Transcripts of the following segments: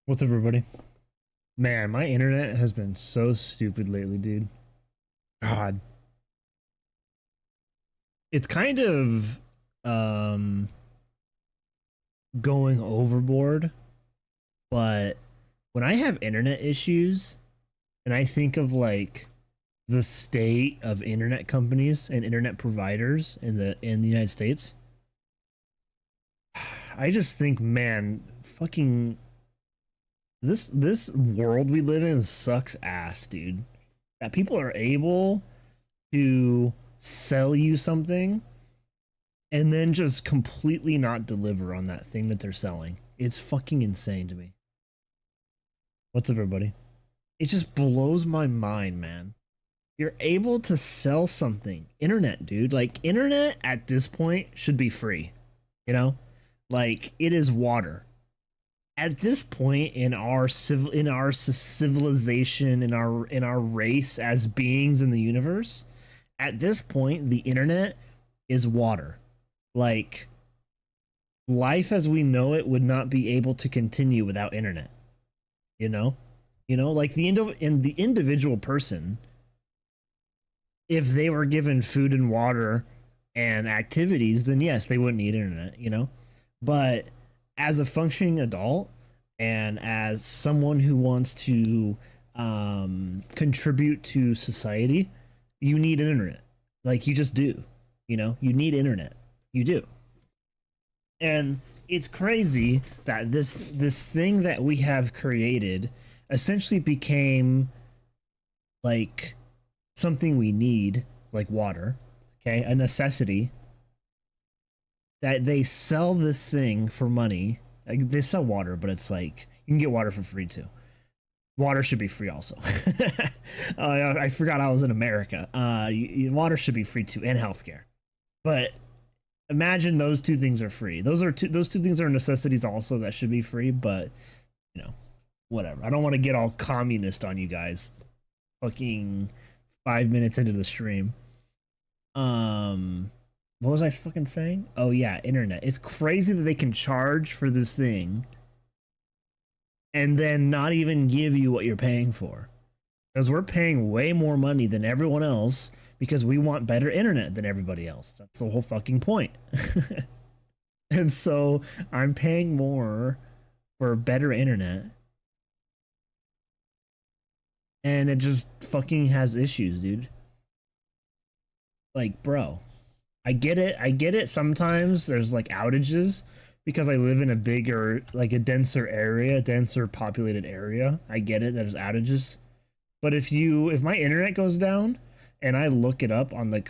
What's up, everybody? Man, my internet has been so stupid lately, dude. God. It's kind of um going overboard, but when I have internet issues and I think of like the state of internet companies and internet providers in the United States, I just think, man, fucking this world we live in sucks ass, dude. That people are able to sell you something and then just completely not deliver on that thing that they're selling. It's fucking insane to me. What's up, everybody? It just blows my mind, man. You're able to sell something. Internet, dude. Like, internet at this point should be free. You know? Like, it is water. At this point in our civilization, in our race as beings in the universe, at this point, the internet is water. Like, life as we know it would not be able to continue without internet. You know, like the individual person, if they were given food and water and activities, then yes, they wouldn't need internet. But as a functioning adult and as someone who wants to contribute to society, you need internet. Like, you just do. You need internet. You do. And it's crazy that this thing that we have created essentially became like something we need, like water, okay, a necessity, that they sell this thing for money. Like, they sell water, but it's like you can get water for free too. Water should be free also. I forgot I was in America. Water should be free too, and healthcare. But imagine those two things are free. Those two things are necessities also that should be free, but whatever. I don't want to get all communist on you guys. Fucking 5 minutes into the stream. What was I fucking saying? Oh yeah, internet. It's crazy that they can charge for this thing and then not even give you what you're paying for. Because we're paying way more money than everyone else because we want better internet than everybody else. That's the whole fucking point. And so I'm paying more for better internet. And it just fucking has issues, dude. Like, bro, I get it. I get it. Sometimes there's like outages because I live in a bigger, like a denser area, denser populated area. I get it. There's outages. But if my internet goes down and I look it up on the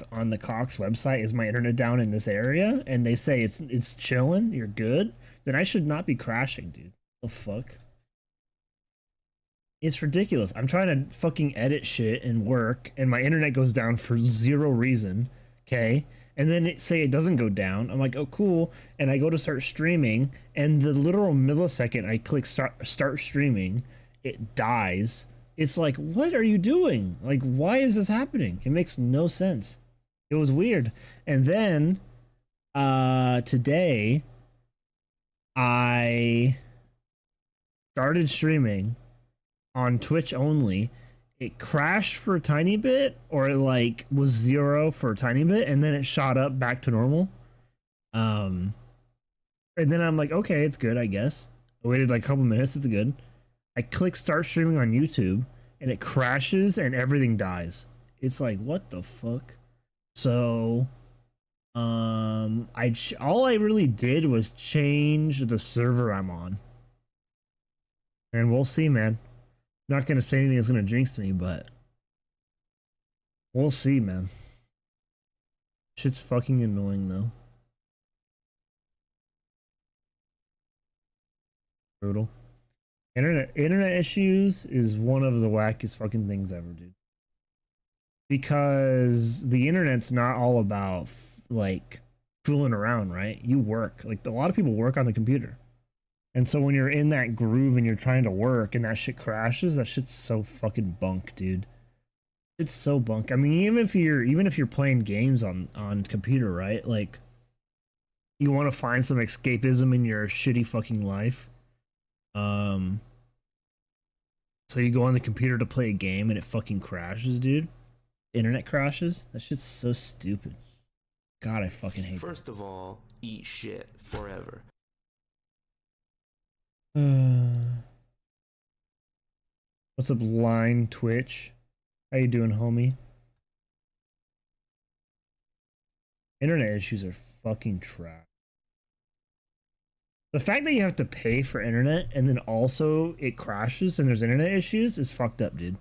Cox website, is my internet down in this area? And they say it's chilling, you're good, then I should not be crashing, dude. The fuck? It's ridiculous. I'm trying to fucking edit shit and work, and my internet goes down for zero reason. Okay. And then it doesn't go down. I'm like, oh, cool. And I go to start streaming, and the literal millisecond I click start streaming, it dies. It's like, what are you doing? Like, why is this happening? It makes no sense. It was weird. And then today I started streaming on Twitch only. It crashed for a tiny bit, or it like was zero for a tiny bit, and then it shot up back to normal. And then I'm like, okay, it's good, I guess. I waited like a couple minutes, it's good. I click start streaming on YouTube, and it crashes and everything dies. It's like, what the fuck? So all I really did was change the server I'm on. And we'll see, man. Not gonna say anything that's gonna jinx me, but we'll see, man. Shit's fucking annoying though. Brutal. Internet issues is one of the wackiest fucking things ever, dude. Because the internet's not all about like fooling around, right? You work. Like, a lot of people work on the computer. And so when you're in that groove and you're trying to work and that shit crashes, that shit's so fucking bunk, dude. It's so bunk. I mean, even if you're playing games on computer, right? Like, you want to find some escapism in your shitty fucking life. So you go on the computer to play a game and it fucking crashes, dude. Internet crashes. That shit's so stupid. God, I fucking hate First of all, eat shit forever. What's up, Line Twitch? How you doing, homie? Internet issues are fucking trash. The fact that you have to pay for internet and then also it crashes and there's internet issues is fucked up, dude.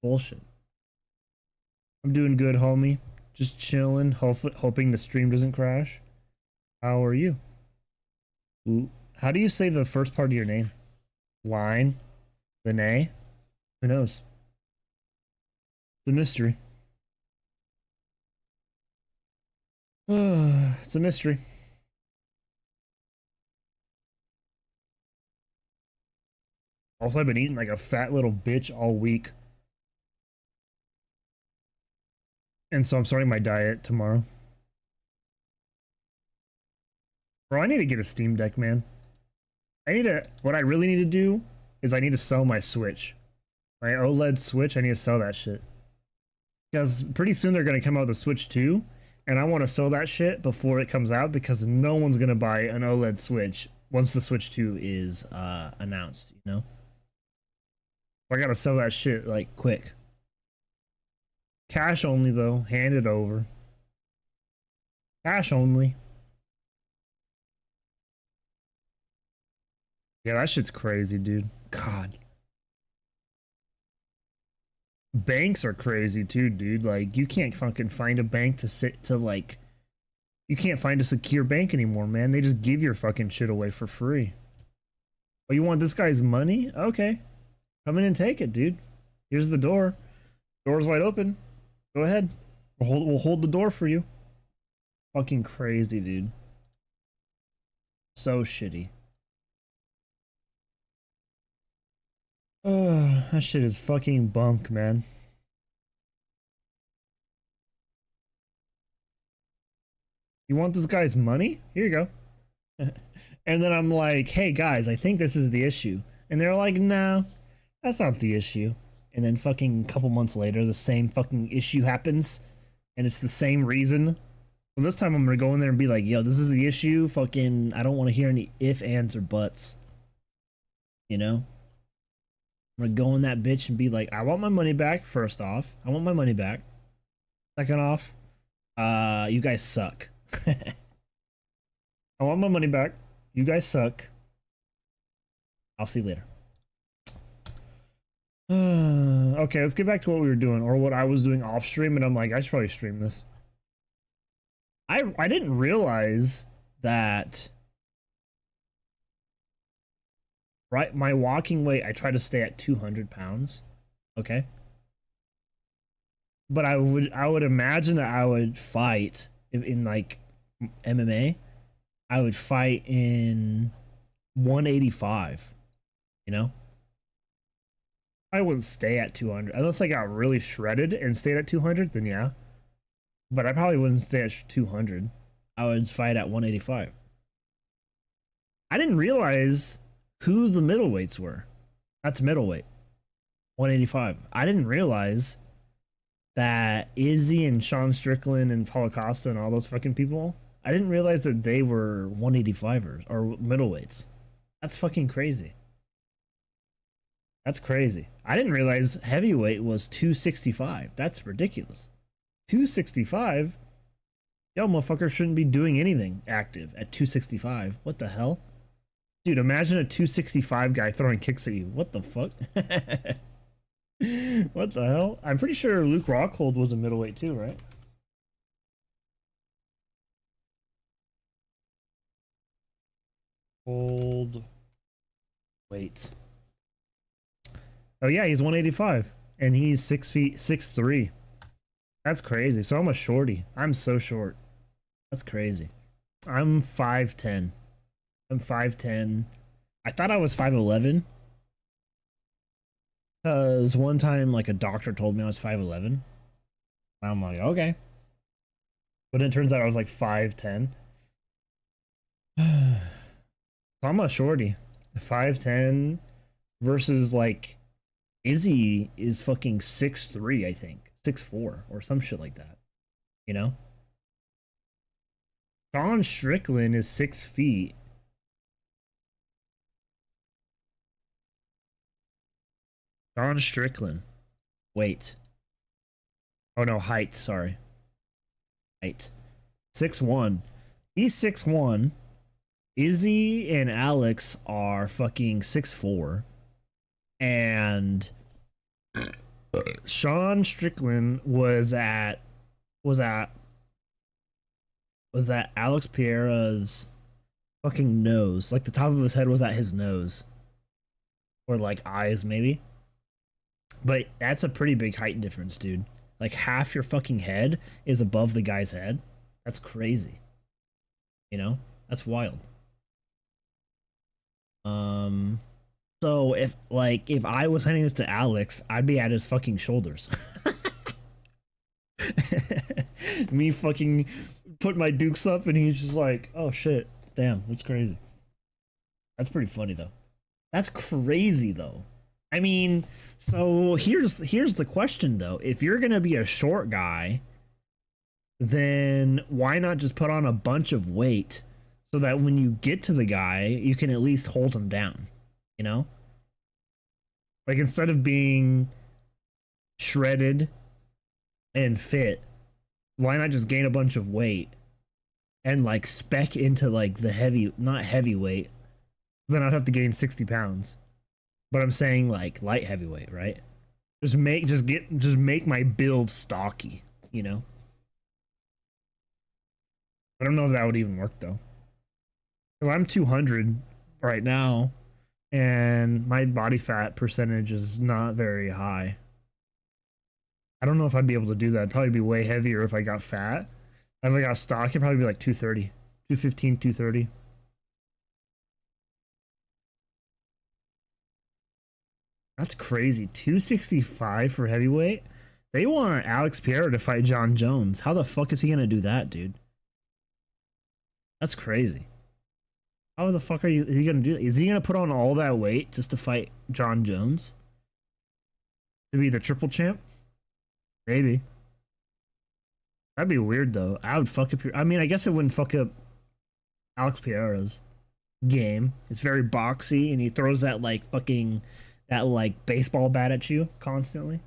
Bullshit. I'm doing good, homie. Just chilling, hoping the stream doesn't crash. How are you? Ooh. How do you say the first part of your name? Line? Lene? Who knows? It's a mystery. It's a mystery. Also, I've been eating like a fat little bitch all week. And so I'm starting my diet tomorrow. Bro, I need to get a Steam Deck, man. What I really need to do is I need to sell my Switch. My OLED Switch, I need to sell that shit. Because pretty soon they're going to come out with a Switch 2. And I want to sell that shit before it comes out because no one's going to buy an OLED Switch once the Switch 2 is announced, you know? I gotta sell that shit like quick. Cash only though. Hand it over. Cash only. Yeah, that shit's crazy, dude. God. Banks are crazy too, dude. Like, you can't fucking find a bank like... You can't find a secure bank anymore, man. They just give your fucking shit away for free. Oh, you want this guy's money? Okay. Come in and take it, dude. Here's the door. Door's wide open. Go ahead. We'll hold the door for you. Fucking crazy, dude. So shitty. That shit is fucking bunk, man. You want this guy's money? Here you go. And then I'm like, hey guys, I think this is the issue. And they're like, no, that's not the issue. And then fucking a couple months later, the same fucking issue happens. And it's the same reason. So this time I'm gonna go in there and be like, yo, this is the issue. Fucking, I don't want to hear any if, ands, or buts. You know? I'm gonna go in that bitch and be like, I want my money back, first off. I want my money back. Second off, you guys suck. I want my money back. You guys suck. I'll see you later. Okay, let's get back to what we were doing, or what I was doing off stream, and I'm like, I should probably stream this. I didn't realize that. Right, my walking weight, I try to stay at 200 pounds. Okay. But I would imagine that I would fight in like MMA. I would fight in 185. You know? I wouldn't stay at 200 unless I got really shredded and stayed at 200. Then yeah, but I probably wouldn't stay at 200. I would fight at 185. I didn't realize who the middleweights were. That's middleweight, 185. I didn't realize that Izzy and Sean Strickland and Paulo Costa and all those fucking people, I didn't realize that they were 185ers or middleweights. That's fucking crazy. That's crazy. I didn't realize heavyweight was 265. That's ridiculous. 265? Yo, motherfucker shouldn't be doing anything active at 265. What the hell? Dude, imagine a 265 guy throwing kicks at you. What the fuck? What the hell? I'm pretty sure Luke Rockhold was a middleweight too, right? Hold. Wait. Oh yeah, he's 185 and he's 6'3". That's crazy. So I'm a shorty. I'm so short. That's crazy. I'm 5'10". I'm 5'10". I thought I was 5'11". Because one time, like, a doctor told me I was 5'11". I'm like, okay. But it turns out I was like 5'10". So I'm a shorty. 5'10". versus like Izzy is fucking 6'3", I think. 6'4" or some shit like that. You know? Sean Strickland is 6 feet. Sean Strickland. Wait. Oh no, height, sorry. Height. 6'1". He's 6'1". Izzy and Alex are fucking 6'4". And Sean Strickland was at Alex Pereira's fucking nose. Like the top of his head was at his nose. Or like eyes maybe. But that's a pretty big height difference, dude. Like half your fucking head is above the guy's head. That's crazy. You know? That's wild. So if I was handing this to Alex, I'd be at his fucking shoulders. Me fucking put my dukes up and he's just like, oh shit, damn, that's crazy. That's pretty funny though. That's crazy though. I mean, so here's the question though. If you're gonna be a short guy, then why not just put on a bunch of weight so that when you get to the guy, you can at least hold him down, you know? Like instead of being shredded and fit, why not just gain a bunch of weight and like spec into like the heavy, not heavyweight, then I'd have to gain 60 pounds. But I'm saying like light heavyweight, right? Just make my build stocky, you know? I don't know if that would even work though. Because I'm 200 right now, and my body fat percentage is not very high. I don't know if I'd be able to do that. I'd probably be way heavier if I got fat. If I got stock, it'd probably be like 230, 215, 230. That's crazy. 265 for heavyweight? They want Alex Pereira to fight John Jones. How the fuck is he gonna do that, dude? That's crazy. How the fuck is he gonna do that? Is he gonna put on all that weight just to fight John Jones? To be the triple champ? Maybe. That'd be weird though. I would fuck up I mean, I guess it wouldn't fuck up Alex Pereira's game. It's very boxy and he throws that like fucking that like baseball bat at you constantly.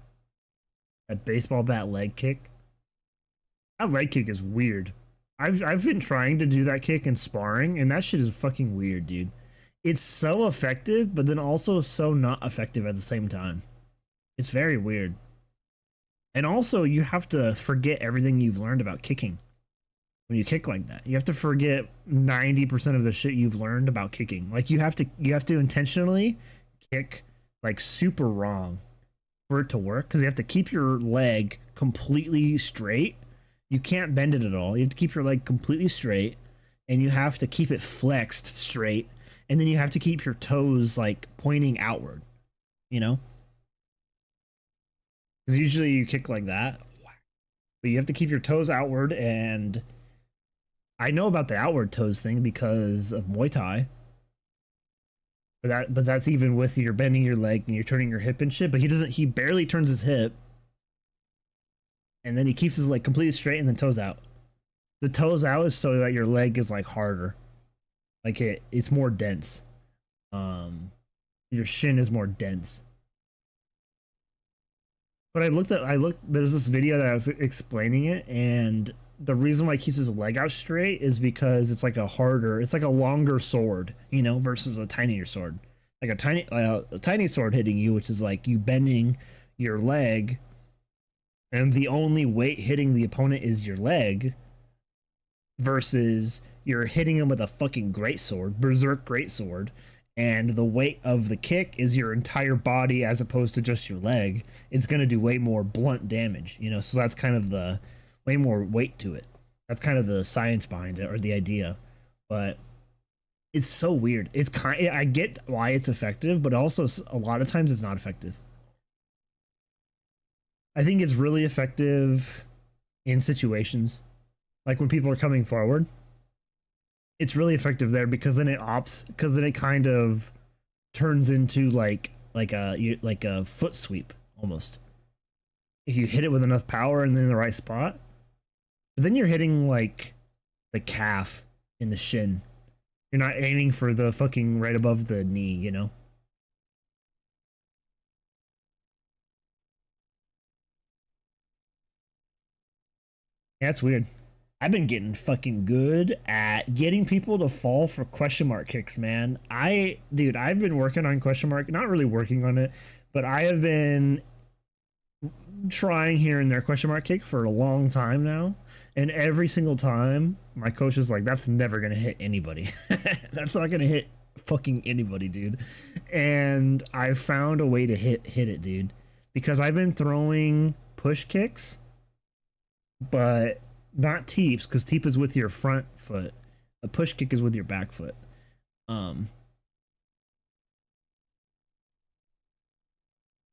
That baseball bat leg kick. That leg kick is weird. I've been trying to do that kick in sparring, and that shit is fucking weird, dude. It's so effective, but then also so not effective at the same time. It's very weird. And also, you have to forget everything you've learned about kicking when you kick like that. You have to forget 90% of the shit you've learned about kicking. Like you have to intentionally kick like super wrong for it to work, because you have to keep your leg completely straight. You can't bend it at all. You have to keep your leg completely straight, and you have to keep it flexed straight, and then you have to keep your toes like pointing outward, you know? Because usually you kick like that, but you have to keep your toes outward, and I know about the outward toes thing because of Muay Thai. But that's even with you're bending your leg and you're turning your hip and shit, but he barely turns his hip. And then he keeps his leg completely straight and then toes out. The toes out is so that your leg is like harder. Like it's more dense. Your shin is more dense. But there's this video that I was explaining it, and the reason why he keeps his leg out straight is because it's like a longer sword, you know, versus a tinier sword. Like a tiny sword hitting you, which is like you bending your leg, and the only weight hitting the opponent is your leg, versus you're hitting him with a fucking greatsword, berserk greatsword, and the weight of the kick is your entire body as opposed to just your leg. It's going to do way more blunt damage, you know, so that's kind of the way more weight to it. That's kind of the science behind it, or the idea. But it's so weird. I get why it's effective, but also a lot of times it's not effective. I think it's really effective in situations like when people are coming forward. It's really effective there because then it kind of turns into like like a foot sweep almost. If you hit it with enough power and in the right spot, but then you're hitting like the calf in the shin. You're not aiming for the fucking right above the knee, you know? Yeah, it's weird. I've been getting fucking good at getting people to fall for question mark kicks, man. Dude, I've been working on question mark, not really working on it, but I have been trying here and there question mark kick for a long time now. And every single time, my coach is like, that's never going to hit anybody. That's not going to hit fucking anybody, dude. And I found a way to hit it, dude. Because I've been throwing push kicks, but not teeps, because teep is with your front foot. A push kick is with your back foot. I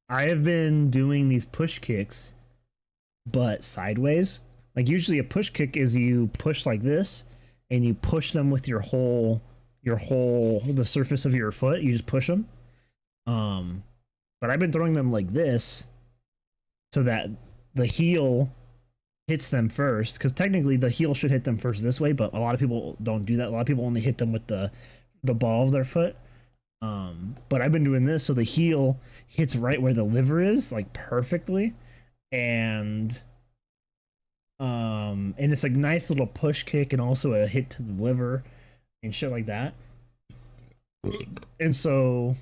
have been doing these push kicks, but sideways. Like usually a push kick is you push like this, and you push them with your whole the surface of your foot. You just push them. But I've been throwing them like this, so that the heel hits them first, because technically the heel should hit them first this way, but a lot of people don't do that. A lot of people only hit them with the ball of their foot. But I've been doing this so the heel hits right where the liver is, like perfectly, and it's a nice little push kick and also a hit to the liver and shit like that. And so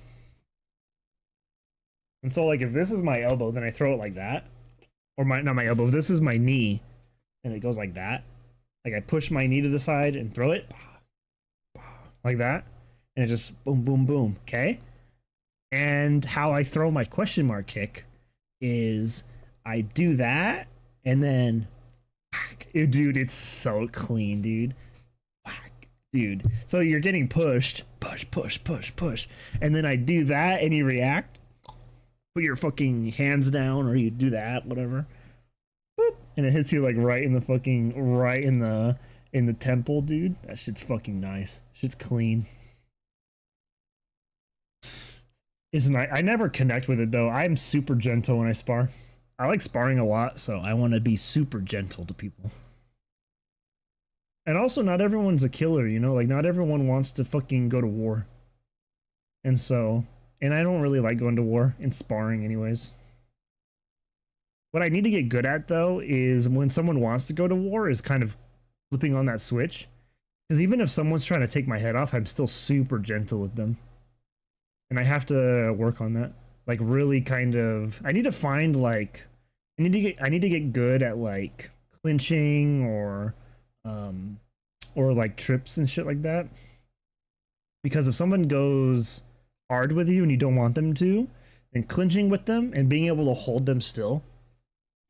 like if this is my elbow, then I throw it like that. Or not my elbow, if this is my knee, and it goes like that. Like I push my knee to the side and throw it like that, and it just boom, boom, boom. Okay. And how I throw my question mark kick is I do that, and then, dude, it's so clean, dude. Dude. So you're getting pushed, push, push, push, push, and then I do that, and you react. Put your fucking hands down, or you do that, whatever. Boop, and it hits you like right in the temple, dude. That shit's fucking nice. Shit's clean. It's nice. I never connect with it though. I'm super gentle when I spar. I like sparring a lot, so I want to be super gentle to people. And also, not everyone's a killer, you know? Like, not everyone wants to fucking go to war. And so, and I don't really like going to war and sparring anyways. What I need to get good at, though, is when someone wants to go to war, is kind of flipping on that switch. Because even if someone's trying to take my head off, I'm still super gentle with them. And I have to work on that. Like, really kind of... I need to find, like... I need to get good at, like, clinching or like, trips and shit like that. Because if someone goes hard with you and you don't want them to, then clinching with them and being able to hold them still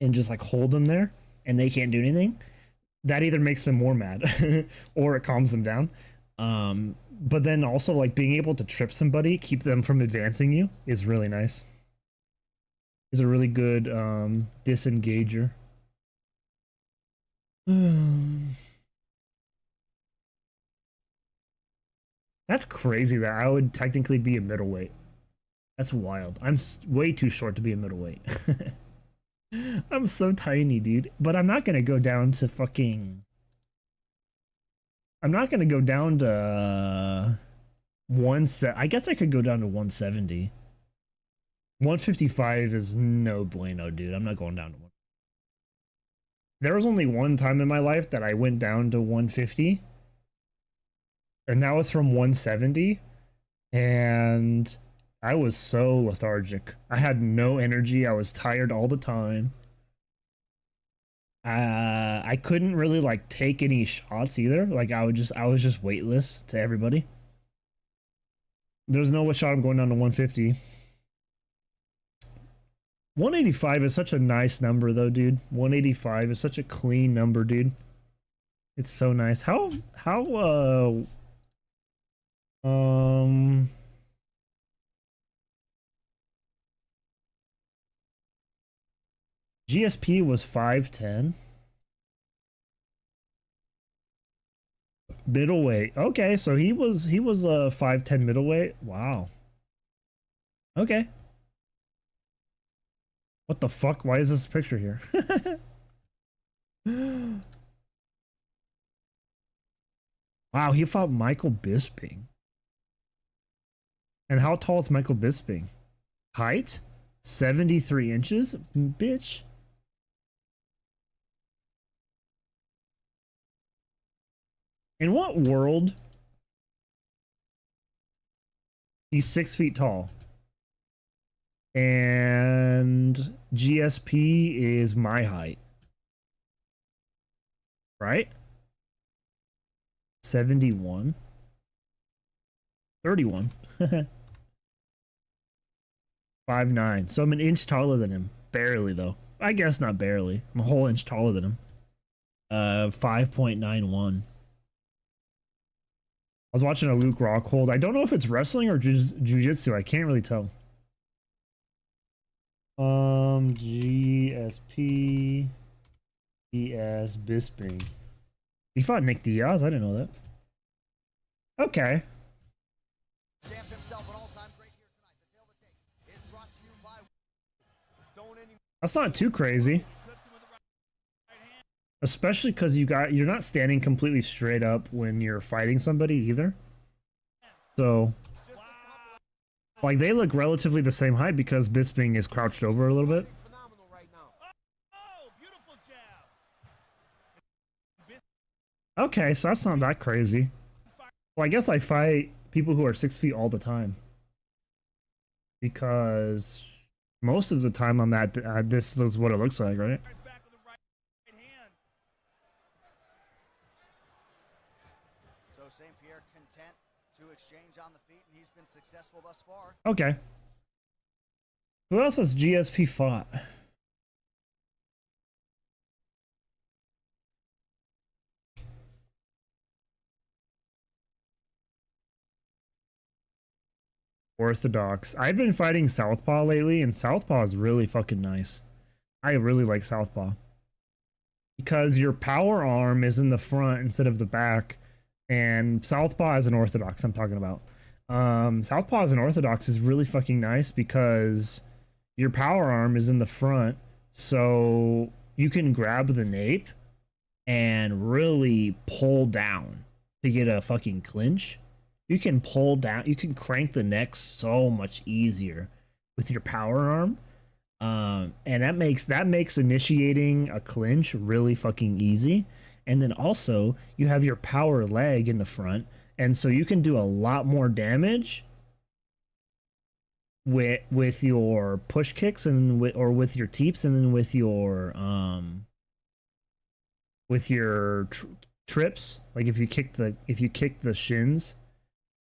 and just like hold them there and they can't do anything, that either makes them more mad or it calms them down. But then also like being able to trip somebody, keep them from advancing you, is really nice. Is a really good disengager. That's crazy that I would technically be a middleweight. That's wild. I'm way too short to be a middleweight. I'm so tiny, dude. But I'm not gonna go down to fucking... I'm not gonna go down to I guess I could go down to 170. 155 is no bueno, dude. I'm not going down to one. There was only one time in my life that I went down to 150. And that was from 170. And I was so lethargic. I had no energy. I was tired all the time. I couldn't really like take any shots either. Like I was just weightless to everybody. There's no shot I'm going down to 150. 185 is such a nice number though, dude. 185 is such a clean number, dude. It's so nice. GSP was 5'10". Middleweight. Okay, so he was a 5'10" middleweight. Wow. Okay. What the fuck? Why is this picture here? Wow, he fought Michael Bisping. And how tall is Michael Bisping? Height? 73 inches? Bitch. In what world? He's 6 feet tall. And GSP is my height. Right? 71. 31. 5'9". So I'm an inch taller than him. Barely, though. I guess not barely. I'm a whole inch taller than him. 5.91. I was watching a Luke Rockhold. I don't know if it's wrestling or jiu-jitsu. I can't really tell. GSP ES Bisping. He fought Nick Diaz. I didn't know that. Okay. That's not too crazy. Especially because you're not standing completely straight up when you're fighting somebody either. So like they look relatively the same height because Bisping is crouched over a little bit. Okay, so that's not that crazy. Well, I guess I fight people who are 6 feet all the time. Because most of the time I'm at this is what it looks like, right? So St. Pierre content to exchange on the feet, and he's been successful thus far. Okay. Who else has GSP fought? Orthodox. I've been fighting Southpaw lately, and Southpaw is really fucking nice. I really like Southpaw. Because your power arm is in the front instead of the back. And Southpaw as an Orthodox, I'm talking about. Southpaw as an Orthodox is really fucking nice because your power arm is in the front. So you can grab the nape and really pull down to get a fucking clinch. You can pull down, you can crank the neck so much easier with your power arm. And that makes initiating a clinch really fucking easy. And then also you have your power leg in the front, and so you can do a lot more damage with your push kicks and with your teeps, and then with your trips. Like if you kick the shins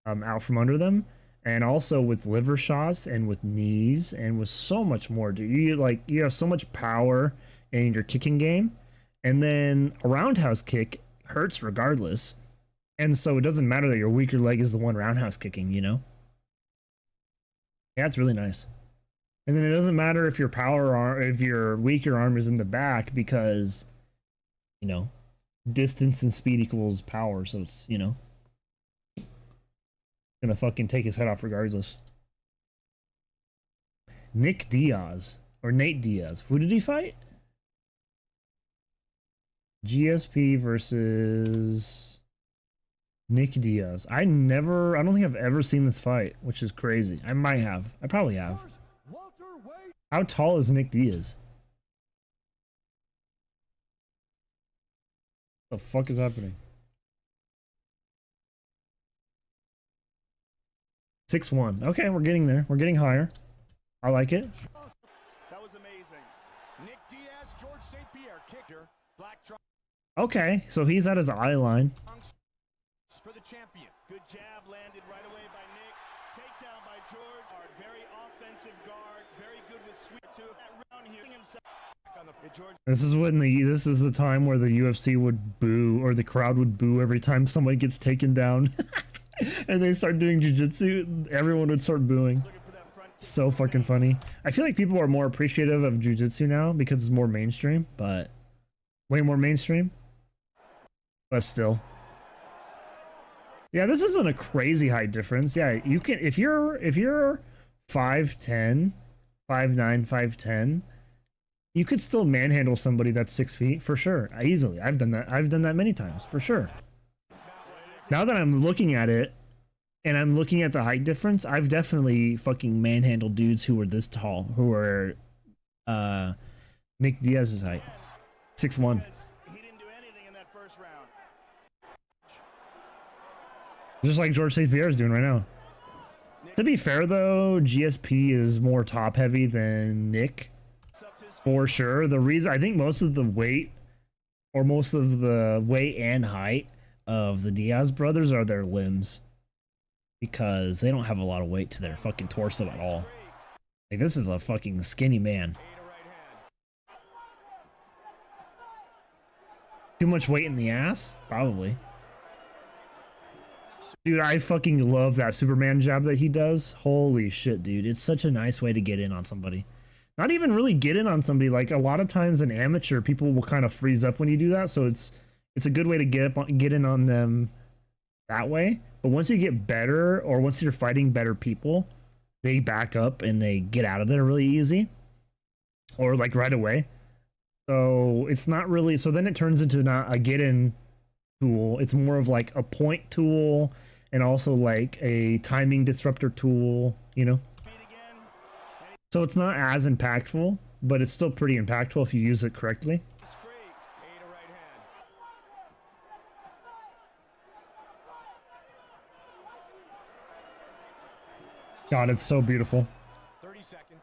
out from under them, and also with liver shots and with knees and with so much more, dude. You have so much power in your kicking game, and then a roundhouse kick hurts regardless, and so it doesn't matter that your weaker leg is the one roundhouse kicking, you know. Yeah, it's really nice. And then it doesn't matter if if your weaker arm is in the back, because you know distance and speed equals power, so it's gonna fucking take his head off regardless. Nick Diaz or Nate Diaz. Who did he fight? GSP versus Nick Diaz. I don't think I've ever seen this fight, which is crazy. I might have. I probably have. How tall is Nick Diaz? What the fuck is happening? 6'1". Okay, we're getting there. We're getting higher. I like it. That was amazing. Nick Diaz, George St. Pierre, kicker, black trunk. Okay, so he's at his eye line. For the champion. Good jab landed right away by Nick. Takedown by George. Very offensive guard. Very good with sweep too. That round here himself on the George. This is the time where the UFC would boo, or the crowd would boo every time someone gets taken down. And they start doing jiu-jitsu, everyone would start booing. So fucking funny. I feel like people are more appreciative of jiu-jitsu now because it's more mainstream, but way more mainstream. But still. Yeah, this isn't a crazy height difference. Yeah, you can if you're 5'10", 5'9", 5'10", you could still manhandle somebody that's 6 feet for sure, easily. I've done that. I've done that many times for sure. Now that I'm looking at it and I'm looking at the height difference, I've definitely fucking manhandled dudes who were this tall, who were Nick Diaz's height, 6'1". He didn't do anything in that first round. Just like George St. Pierre is doing right now. To be fair though, GSP is more top heavy than Nick. For sure. The reason I think most of the weight and height of the Diaz brothers are their limbs, because they don't have a lot of weight to their fucking torso at all. Like, this is a fucking skinny man. Too much weight in the ass? Probably. Dude, I fucking love that Superman jab that he does. Holy shit, dude. It's such a nice way to get in on somebody. Not even really get in on somebody. Like, a lot of times in amateur, people will kind of freeze up when you do that. So it's a good way to get in on them that way. But once you get better, or once you're fighting better people, they back up and they get out of there really easy. Or like right away. So it's not really, so then it turns into not a get in tool. It's more of like a point tool, and also like a timing disruptor tool, you know? So it's not as impactful, but it's still pretty impactful if you use it correctly. God, it's so beautiful. 30 seconds.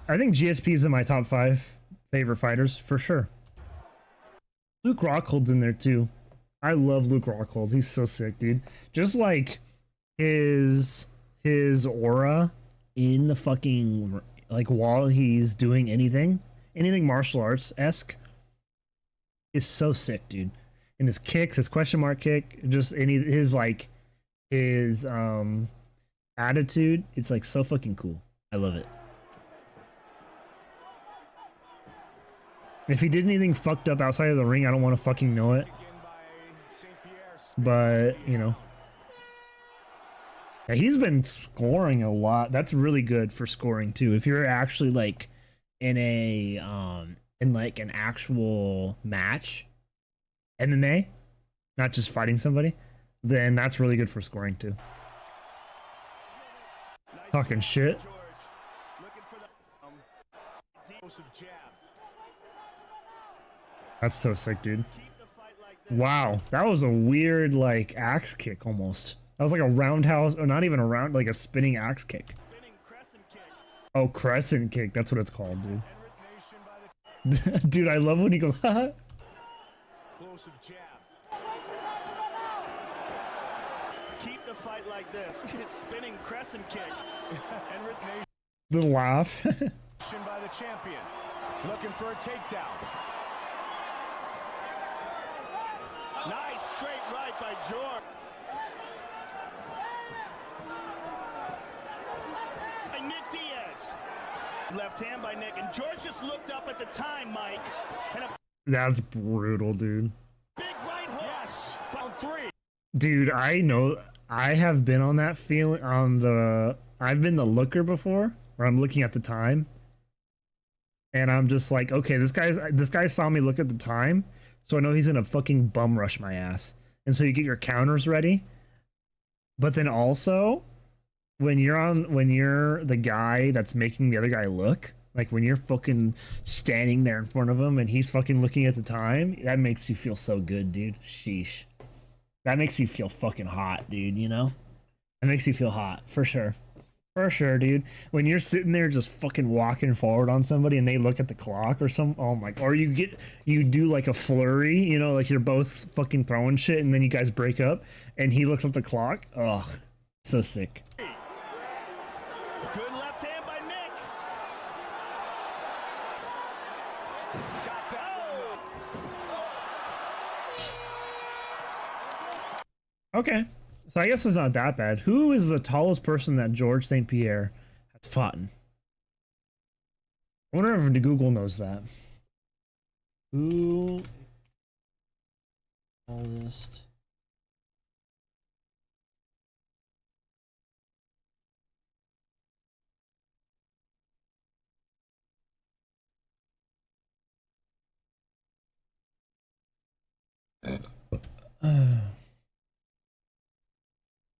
I think GSP is in my top 5 favorite fighters for sure. Luke Rockhold's in there too. I love Luke Rockhold. He's so sick, dude. Just like his aura in the fucking, like, while he's doing anything martial arts esque, is so sick, dude. And his kicks, his question mark kick, just his attitude, it's like so fucking cool. I love it. If he did anything fucked up outside of the ring, I don't want to fucking know it. But, you know. Yeah, he's been scoring a lot. That's really good for scoring too. If you're actually like in a in like an actual match, MMA, not just fighting somebody, then that's really good for scoring too. Talking shit. That's so sick, dude. Wow, that was a weird, like, axe kick almost. That was like a roundhouse, or not even a round, like a spinning axe kick. Oh, crescent kick. That's what it's called, dude. Dude, I love when he goes, haha. Keep the fight like this. Spinning crescent kick. The laugh. By the champion. Looking for a takedown. Nice straight right by George. By Nick Diaz. Left hand by Nick, and George just looked up at the time, Mike. And that's brutal, dude. Big right hook. Yes. Round 3. Dude, I know. I have been on that feeling I've been the looker before, where I'm looking at the time, and I'm just like, okay, this guy saw me look at the time, so I know he's gonna fucking bum rush my ass. And so you get your counters ready. But then also, when you're the guy that's making the other guy look, like when you're fucking standing there in front of him and he's fucking looking at the time, that makes you feel so good, dude. Sheesh. That makes you feel fucking hot, dude, you know? That makes you feel hot, for sure. For sure, dude. When you're sitting there just fucking walking forward on somebody and they look at the clock or something, oh my, or you do like a flurry, you know, like you're both fucking throwing shit and then you guys break up and he looks at the clock. Oh, so sick. good left hand by Nick. Got that. Okay. So I guess it's not that bad. Who is the tallest person that George St. Pierre has fought in? I wonder if Google knows that. Who tallest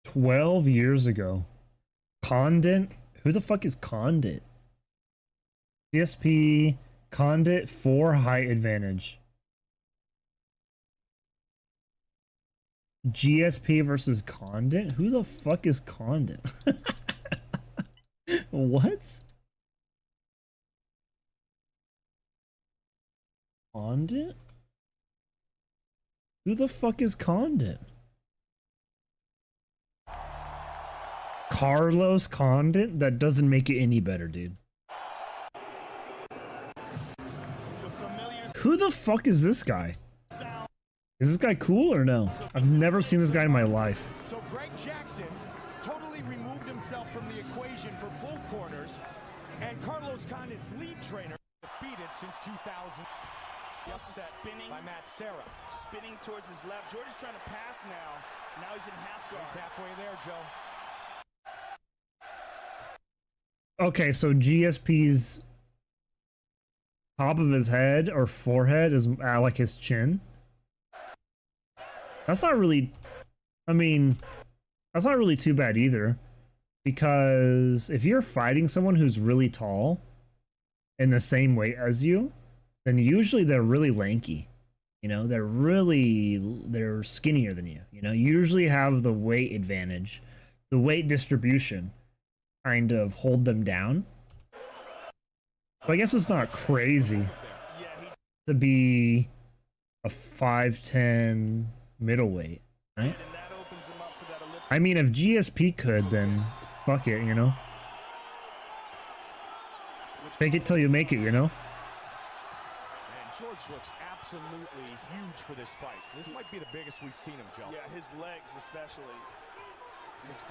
12 years ago. Condit? Who the fuck is Condit? GSP Condit 4 height advantage. GSP versus Condit? Who the fuck is Condit? What? Condit? Who the fuck is Condit? Carlos Condit? That doesn't make it any better, dude. Who the fuck is this guy? Is this guy cool or no? I've never seen this guy in my life. So Greg Jackson totally removed himself from the equation for both corners, and Carlos Condit's lead trainer defeated since 2000. Upset spinning by Matt Serra. Spinning towards his left. George is trying to pass now. Now he's in half guard. He's halfway there, Joe. Okay, so GSP's top of his head or forehead is like his chin. That's not really, I mean, that's not really too bad either. Because if you're fighting someone who's really tall in the same weight as you, then usually they're really lanky. You know, they're skinnier than you. You know, you usually have the weight advantage, the weight distribution kind of hold them down. But I guess it's not crazy to be a 5'10" middleweight, right? I mean, if GSP could, then fuck it, you know? Fake it till you make it, you know? And George looks absolutely huge for this fight. This might be the biggest we've seen him, Joe. Yeah, his legs especially.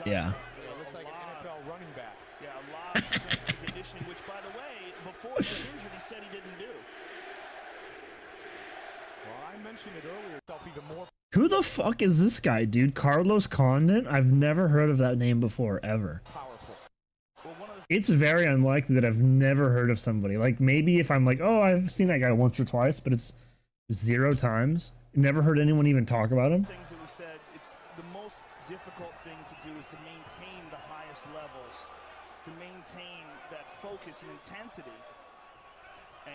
Yeah. It looks like an NFL running back. Yeah, a lot of strength and conditioning, which, by the way, before he got injured, he said he didn't do. Well, I mentioned it earlier, even more. Who the fuck is this guy, dude? Carlos Condit? I've never heard of that name before, ever. Powerful. Well, it's very unlikely that I've never heard of somebody. Like, maybe if I'm like, oh, I've seen that guy once or twice, but it's 0 times. Never heard anyone even talk about him. Things that we said, it's the most difficult thing to do is to maintain the highest levels, to maintain that focus and intensity.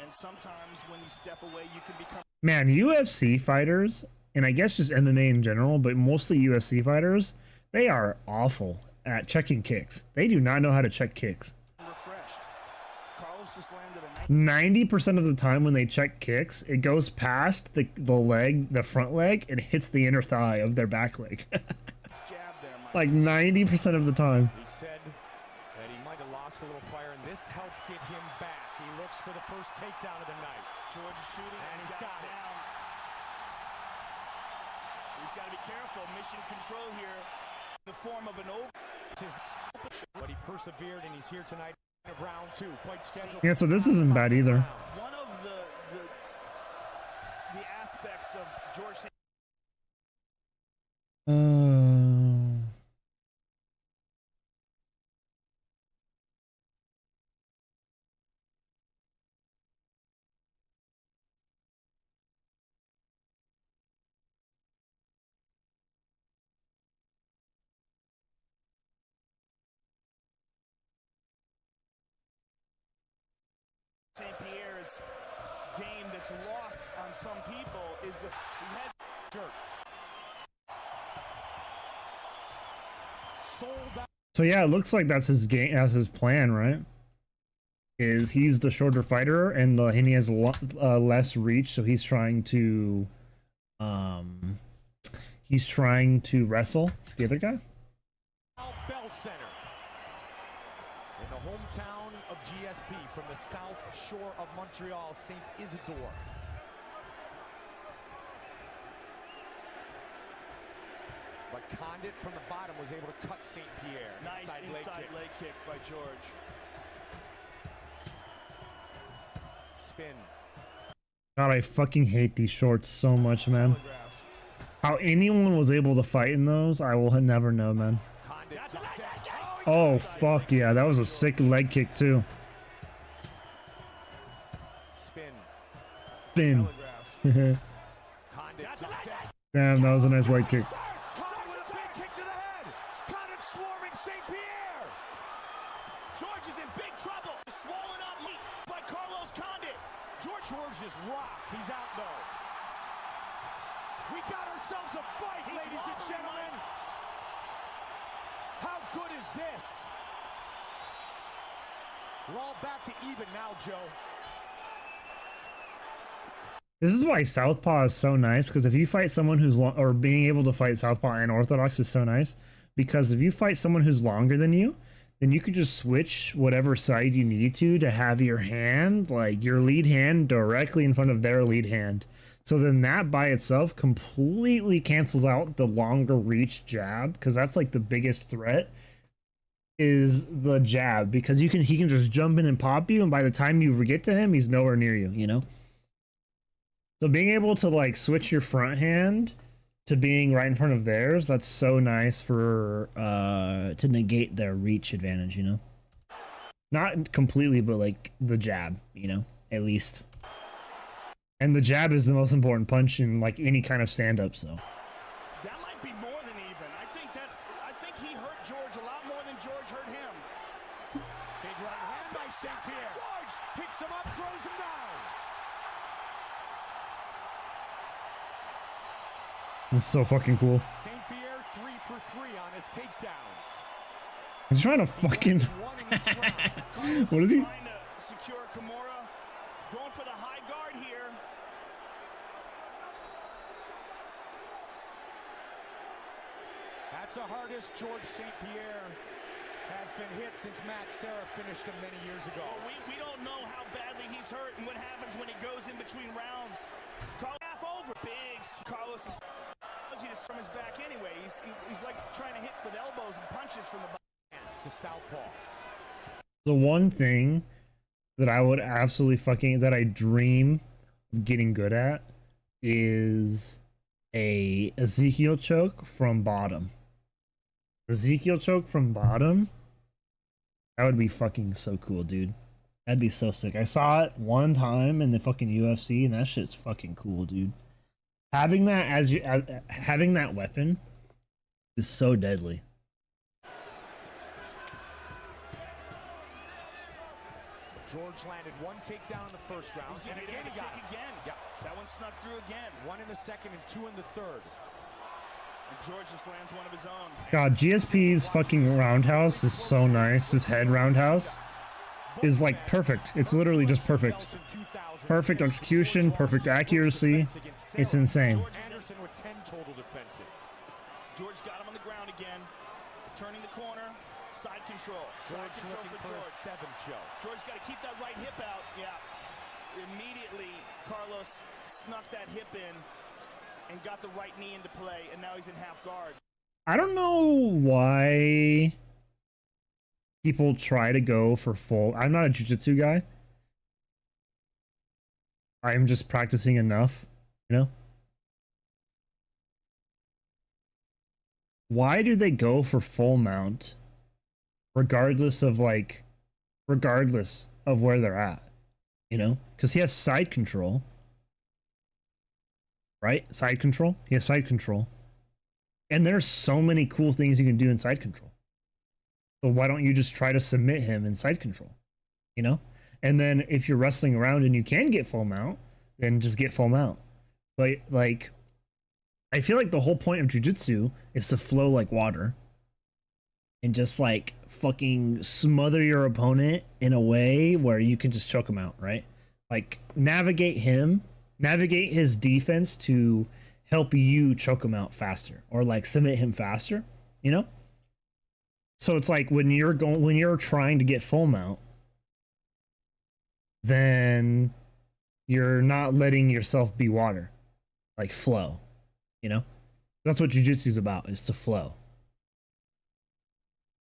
And sometimes when you step away, you can become... Man, UFC fighters, and I guess just MMA in general, but mostly UFC fighters, they are awful at checking kicks. They do not know how to check kicks. Refreshed. Carlos just landed a 90% of the time when they check kicks, it goes past the leg, the front leg, and hits the inner thigh of their back leg. Like 90% of the time. He said that he might have lost a little fire, and this helped get him back. He looks for the first takedown of the night. George is shooting, and he's got it down. He's got to be careful. Mission control here in the form of an over. But he persevered, and he's here tonight in round 2. Fight schedule. Yeah, so this isn't bad either. One of the aspects of George. St. Pierre's game that's lost on some people is he has jerk. Sold out. So yeah, it looks like that's his game, that's his plan, right? Is he's the shorter fighter and he has less reach, so he's trying to wrestle the other guy. Bell Center in the hometown of GSP from the south shore of Montreal, St. Isidore. But Condit from the bottom was able to cut St. Pierre. Nice inside leg kick by George. Spin. God, I fucking hate these shorts so much, man. How anyone was able to fight in those, I will never know, man. Oh, fuck yeah. That was a sick leg kick, too. Spin. Spin. Damn, that was a nice leg kick. Caught with a big kick to the head. Condit swarming St. Pierre. George is in big trouble. Swollen up by Carlos Condit. George is rocked. He's out though. We got ourselves a fight, ladies and gentlemen. How good is this? We're all back to even now, Joe. This is why Southpaw is so nice, because if you fight someone who's or being able to fight Southpaw and Orthodox is so nice, because if you fight someone who's longer than you, then you could just switch whatever side you need to have your hand, like your lead hand, directly in front of their lead hand. So then that by itself completely cancels out the longer reach jab, because that's like the biggest threat is the jab, because he can just jump in and pop you, and by the time you get to him, he's nowhere near you, you know? So being able to like switch your front hand to being right in front of theirs, that's so nice for to negate their reach advantage, you know? Not completely, but like the jab, you know, at least. And the jab is the most important punch in like any kind of stand-up, so. That might be more than even. I think he hurt George a lot more than George hurt him. Big right hand by St. Pierre. George picks him up, throws him down. It's so fucking cool. St. Pierre 3 for 3 on his takedowns. He's trying to fucking. What is he? Trying to secure Kimura. Going for the high guard here. That's the hardest George St. Pierre has been hit since Matt Serra finished him many years ago. Well, we don't know how badly he's hurt and what happens when he goes in between rounds. Half over. Big. Carlos is from his back anyway. He's like trying to hit with elbows and punches from the hands to southpaw. The one thing that I would absolutely that I dream of getting good at is a Ezekiel choke from bottom. Ezekiel choke from bottom. That would be fucking so cool, dude. That'd be so sick. I saw it one time in the fucking UFC, and that shit's fucking cool, dude. Having that having that weapon is so deadly. George landed one takedown in the first round, and again he got it. Again. Yeah. That one snuck through again. One in the second and two in the third. And George just lands one of his own. God, GSP's fucking roundhouse is so nice. His head roundhouse is like perfect. It's literally just perfect. Perfect execution, perfect accuracy. It's insane. Anderson with 10 total defenses. George got him on the ground again. Turning the corner. Side control. George looking for a 7th choke. George's got to keep that right hip out. Yeah. Immediately, Carlos snuck that hip in and got the right knee into play, and now he's in half guard. I don't know why people try to go for full. I'm not a jiu-jitsu guy. I'm just practicing enough, you know? Why do they go for full mount regardless of where they're at, you know? Because he has side control, right? Side control. He has side control, and there's so many cool things you can do in side control. So why don't you just try to submit him in side control, you know? And then if you're wrestling around and you can get full mount, then just get full mount. But like, I feel like the whole point of jiu-jitsu is to flow like water and just like fucking smother your opponent in a way where you can just choke him out, right? Like navigate his defense to help you choke him out faster, or like submit him faster, you know? So it's like when you're trying to get full mount, then you're not letting yourself be water, like flow, you know? That's what jiu-jitsu is about, is to flow.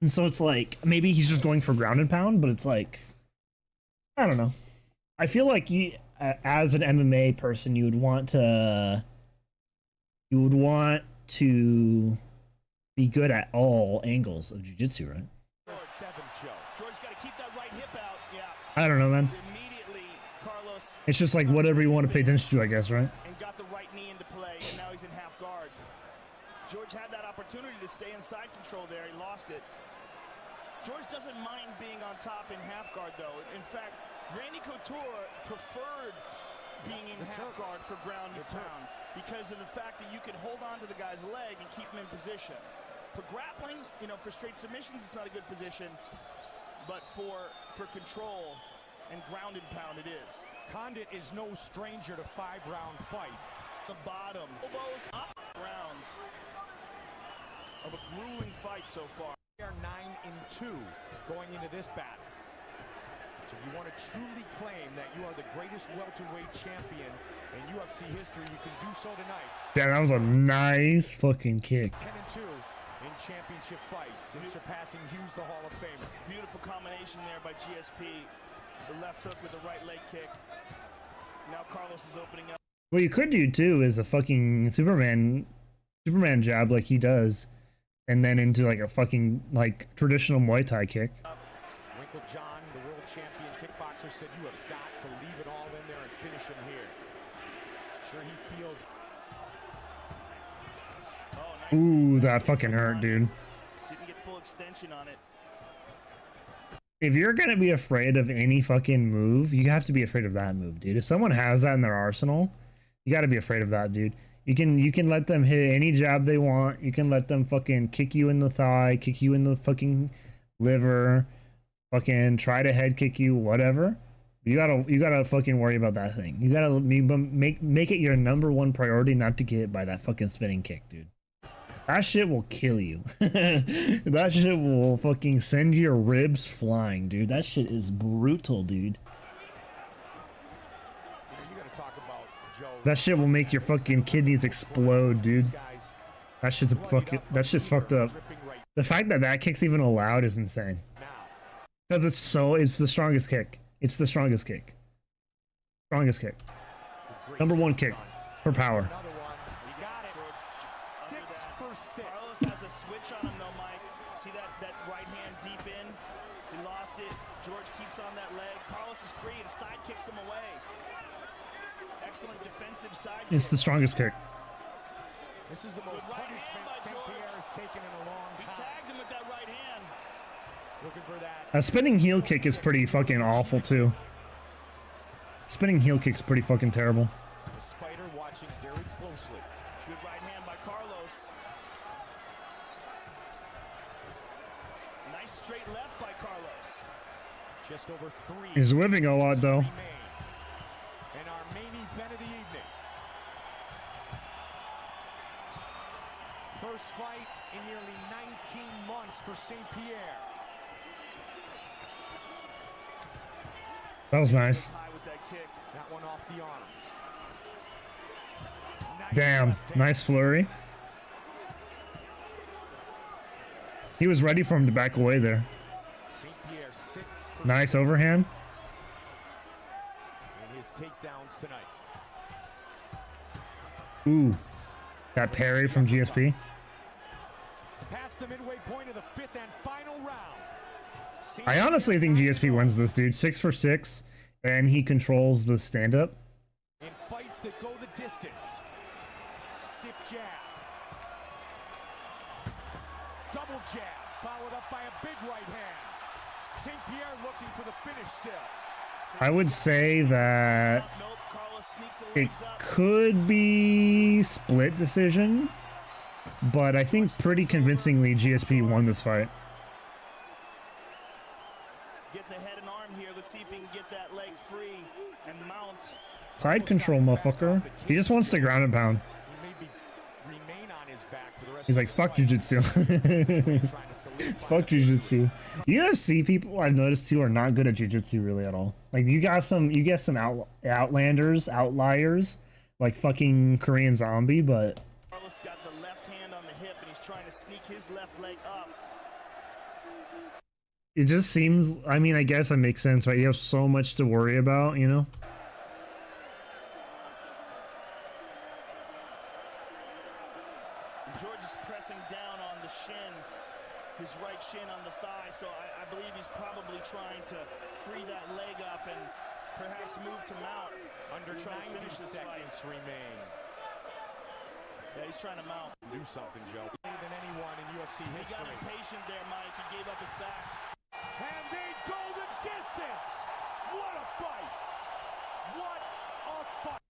And so it's like, maybe he's just going for ground and pound, but it's like, I don't know. I feel like you, as an MMA person, you would want to be good at all angles of jiu-jitsu, right? George's got to keep that right hip out. Yeah. I don't know, man. Immediately, Carlos. It's just like whatever you want to pay attention to, I guess, right? And got the right knee into play, and now he's in half guard. opportunity to stay in side control there. He lost it. George doesn't mind being on top in half guard, though. In fact, Randy Couture preferred being in half guard for ground and pound because of the fact that you can hold on to the guy's leg and keep him in position. For grappling, you know, for straight submissions, it's not a good position, but for control and ground and pound, it is. Condit is no stranger to 5-round fights. The bottom, elbows up, rounds of a grueling fight so far. They are 9-2 going into this battle. So if you want to truly claim that you are the greatest welterweight champion in UFC history, you can do so tonight. Damn, that was a nice fucking kick. 10-2 in championship fights and surpassing Hughes, the Hall of Famer. Beautiful combination there by GSP. The left hook with the right leg kick. Now Carlos is opening up. What you could do too is a fucking Superman jab like he does, and then into like a fucking like traditional Muay Thai kick. Winkle John, the world champion kickboxer, said you have got to leave it all in there and finish him here. Sure he feels. Oh, nice. Ooh, that fucking hurt, dude. Didn't get full extension on it. If you're gonna be afraid of any fucking move, you have to be afraid of that move, dude. If someone has that in their arsenal, you gotta be afraid of that, dude. You can let them hit any jab they want. You can let them fucking kick you in the thigh, kick you in the fucking liver, fucking try to head kick you, whatever. You gotta fucking worry about that thing. You gotta make it your #1 priority not to get hit by that fucking spinning kick, dude. That shit will kill you. That shit will fucking send your ribs flying, dude. That shit is brutal, dude. That shit will make your fucking kidneys explode, dude. That shit's fucked up. The fact that that kick's even allowed is insane. Because it's the strongest kick. It's the strongest kick. Strongest kick. #1 kick for power. Carlos has a switch on him though, Mike. See that right hand deep in? He lost it. George keeps on that leg. Carlos is free and side kicks him away. Excellent defensive side. It's the strongest kick. This is the most punishment St. Pierre has taken in a long time. He tagged him with that right hand. Looking for that. A spinning heel kick is pretty fucking awful too. Spinning heel kick's pretty fucking terrible. The Spider watching very closely. Good right hand by Carlos. Nice straight left by Carlos. Just over 3. He's whipping a lot though. And our main event of the evening. First fight in nearly 19 months for St. Pierre. That was nice. That one off the arms. Damn, nice flurry. He was ready for him to back away there. St. Pierre 6 for Nice overhand. and his takedowns tonight. Ooh, that parry from GSP. Past the midway point of the 5th and final round. I honestly think GSP wins this, dude. 6 for 6, and he controls the stand-up. In fights that go the distance. Stiff jab. Double jab, followed up by a big right hand. St. Pierre looking for the finish still. I would say that Nope, Carlos sneaks the it legs up. could be split decision, but I think pretty convincingly GSP won this fight. Gets a head and arm here. Let's see if he can get that leg free and mount. Side control, motherfucker. He just wants to ground and pound. He may remain on his back for the rest He's of like, the fuck fight. jujitsu. Trying to solidify Fuck jujitsu. UFC people I've noticed too are not good at jujitsu really at all. Like you get some outlanders, outliers, like fucking Korean Zombie, but Carlos got the left hand on the hip and he's trying to sneak his left leg up. it just seems, I mean, I guess it makes sense, right? You have so much to worry about, you know? George is pressing down on the shin, his right shin on the thigh, so I believe he's probably trying to free that leg up and perhaps move to mount. Under Trying to 90 finish this seconds remain. Yeah, he's trying to mount. Do something, Joe. Than anyone UFC He history. got impatient there, Mike. He gave up his back. And they go the distance. What a fight. What a fight.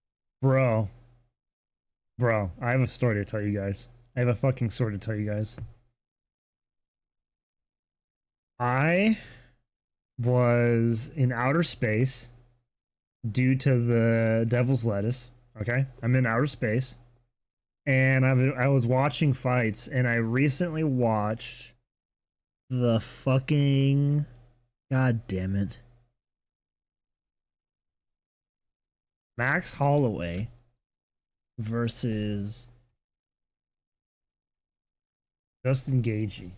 Bro, I have a story to tell you guys. I have a fucking story to tell you guys. I was in outer space due to the devil's lettuce. Okay, I'm in outer space, and I was watching fights, and I recently watched the fucking, god damn it, Max Holloway versus Justin Gaethje.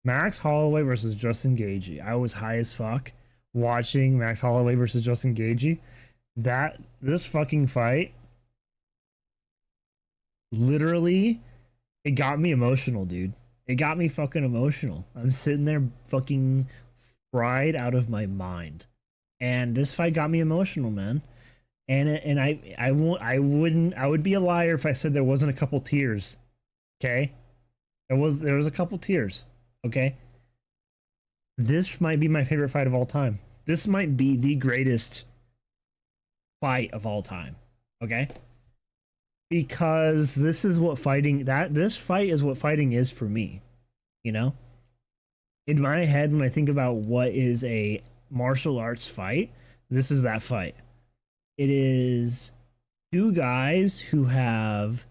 Max Holloway versus Justin Gaethje. I was high as fuck watching Max Holloway versus Justin Gaethje. This fucking fight, literally, it got me emotional, dude. It got me fucking emotional. I'm sitting there fucking fried out of my mind, and this fight got me emotional, man. And I would be a liar if I said there wasn't a couple tears. Okay, there was a couple tears. Okay, this might be my favorite fight of all time. This might be the greatest fight of all time. Okay, because this is what this fight is what fighting is for me. You know, in my head, when I think about what is a martial arts fight, this is that fight. It is two guys who have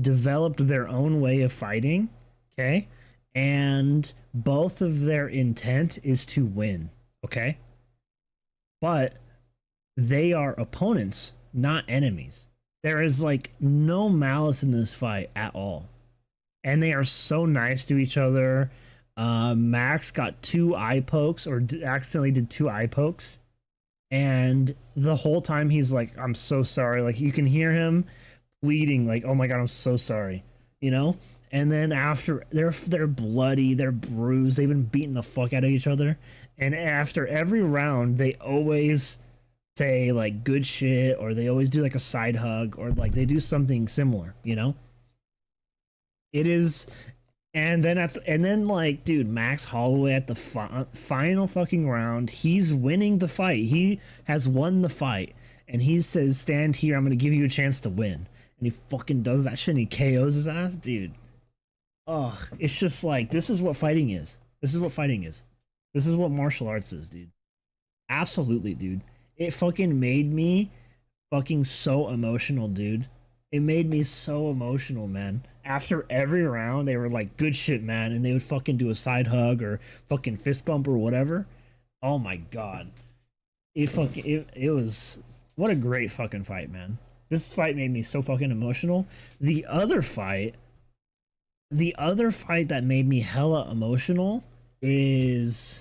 developed their own way of fighting, okay? And both of their intent is to win, okay? But they are opponents, not enemies. There is like no malice in this fight at all. And they are so nice to each other. Max got two eye pokes, or accidentally did two eye pokes. And the whole time he's like, I'm so sorry. Like, you can hear him pleading, like, oh my god, I'm so sorry, you know? And then after, they're bloody, they're bruised, they've been beating the fuck out of each other. And after every round, they always say like good shit, or they always do like a side hug, or like they do something similar, you know? It is. And then like, dude, Max Holloway at the final fucking round, he's winning the fight. He has won the fight, and he says, "Stand here. I'm gonna give you a chance to win." And he fucking does that shit, and he KOs his ass, dude. Oh, it's just like, this is what fighting is. This is what fighting is. This is what martial arts is, dude. Absolutely, dude. It fucking made me fucking so emotional, dude. It made me so emotional, man. After every round, they were like, good shit, man. And they would fucking do a side hug or fucking fist bump or whatever. Oh my god. It was, what a great fucking fight, man. This fight made me so fucking emotional. The other fight that made me hella emotional is...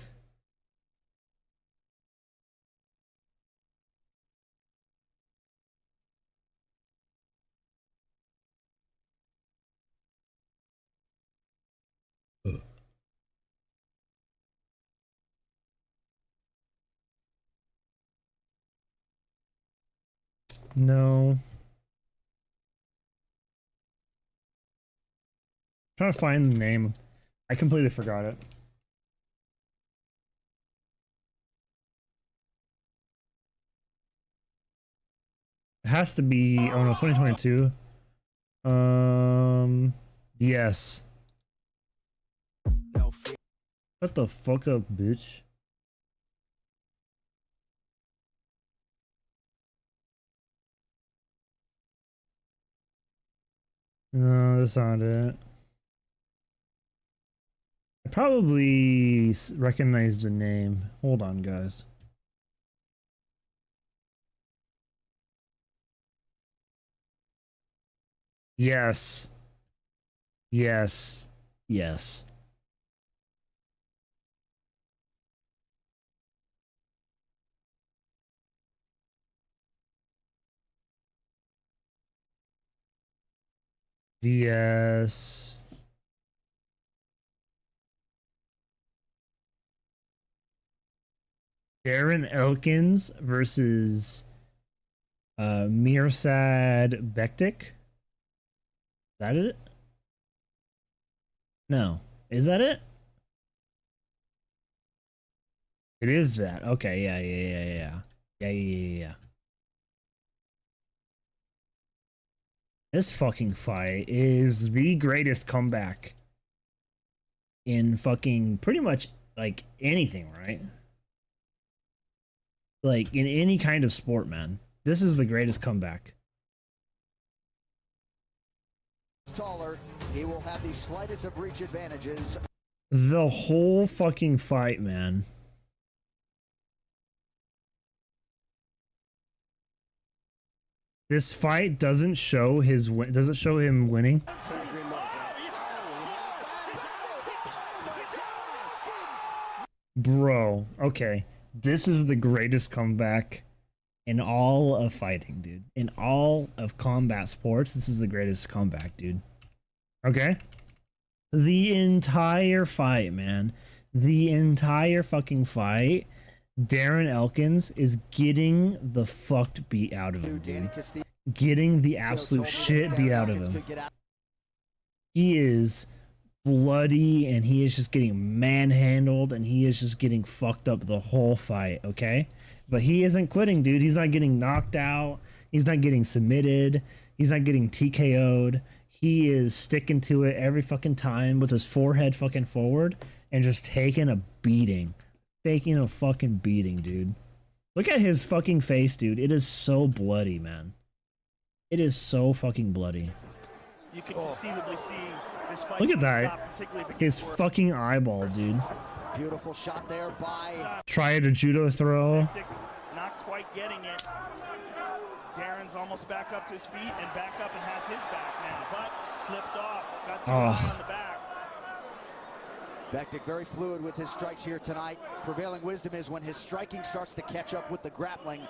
No. Trying to find the name. I completely forgot it. It has to be, oh no, 2022. Yes. Shut the fuck up, bitch. No, that's not it. I probably recognize the name. Hold on, guys. Yes. Yes. Yes. Yes. Darren Elkins versus Mirsad Bektik. Is that it? No. Is that it? It is that. Okay, yeah. This fucking fight is the greatest comeback in fucking pretty much like anything, right? Like in any kind of sport, man. This is the greatest comeback. Taller, he will have the slightest of reach advantages. The whole fucking fight, man. This fight doesn't show him winning. Bro, okay. This is the greatest comeback in all of fighting, dude. In all of combat sports, this is the greatest comeback, dude. Okay? The entire fight, man. The entire fucking fight, Darren Elkins is getting the fucked beat out of him, dude. Getting the absolute shit beat out of him. He is bloody and he is just getting manhandled and he is just getting fucked up the whole fight, okay? But he isn't quitting, dude. He's not getting knocked out. He's not getting submitted. He's not getting TKO'd. He is sticking to it every fucking time with his forehead fucking forward and just taking a beating. Taking a fucking beating, dude. Look at his fucking face, dude. It is so bloody, man. It is so fucking bloody. You can conceivably see this fight. Look at that. His fucking eyeball, dude. Beautiful shot there by... Try a judo throw. Not quite getting it. Darren's almost back up to his feet and back up and has his back now, but slipped off. Got too high on the back. Bektic very fluid with his strikes here tonight. Prevailing wisdom is when his striking starts to catch up with the grappling.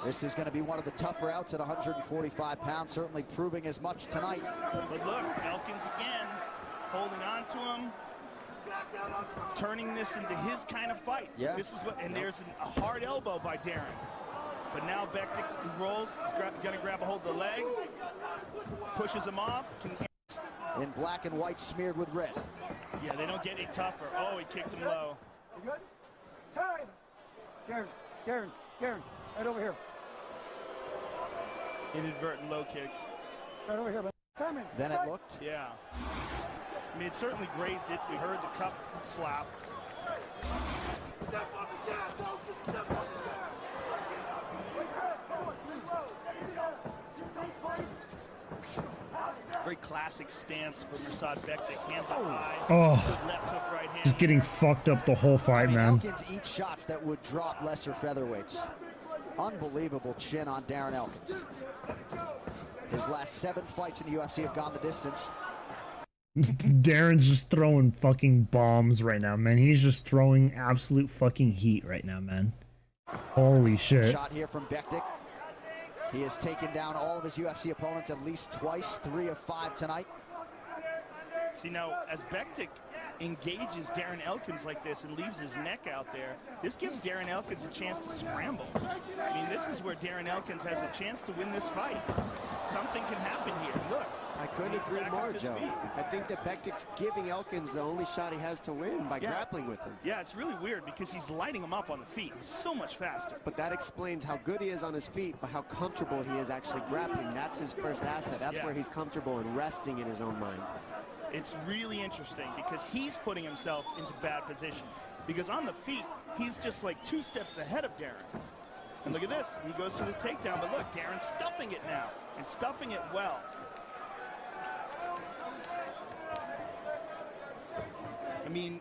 This is going to be one of the tougher outs at 145 pounds, certainly proving as much tonight. But look, Elkins again, holding on to him, turning this into his kind of fight. Yeah. This is what, and there's a hard elbow by Darren. But now Bektic rolls, he's going to grab a hold of the leg, pushes him off. In black and white smeared with red. Yeah, they don't get any tougher. Oh, he kicked him low. You good? Time! Darren, right over here. Inadvertent low kick. Right over here, man. Time in. Then it looked. Yeah. I mean, it certainly grazed it. We heard the cup slap. Very classic stance for Mirsad Bektic. Hands up high. Oh, Left hook, right hand. just getting fucked up the whole fight, man. Elkins eats shots that would drop lesser featherweights. Unbelievable chin on Darren Elkins. His last 7 fights in the UFC have gone the distance. Darren's just throwing fucking bombs right now, man. He's just throwing absolute fucking heat right now, man. Holy shit. Shot here from Bektic. He has taken down all of his UFC opponents at least twice, 3 of 5 tonight. See, now, as Bektic engages Darren Elkins like this and leaves his neck out there, this gives Darren Elkins a chance to scramble. I mean, this is where Darren Elkins has a chance to win this fight. Something can happen here. Look. I couldn't agree more, Joe. I think that Bektic's giving Elkins the only shot he has to win by grappling with him. Yeah, it's really weird because he's lighting him up on the feet. He's so much faster. But that explains how good he is on his feet, but how comfortable he is actually grappling. That's his first asset. That's where he's comfortable and resting in his own mind. It's really interesting because he's putting himself into bad positions. Because on the feet, he's just like 2 steps ahead of Darren. And look at this. He goes for the takedown, but look, Darren's stuffing it now, and stuffing it well. I mean,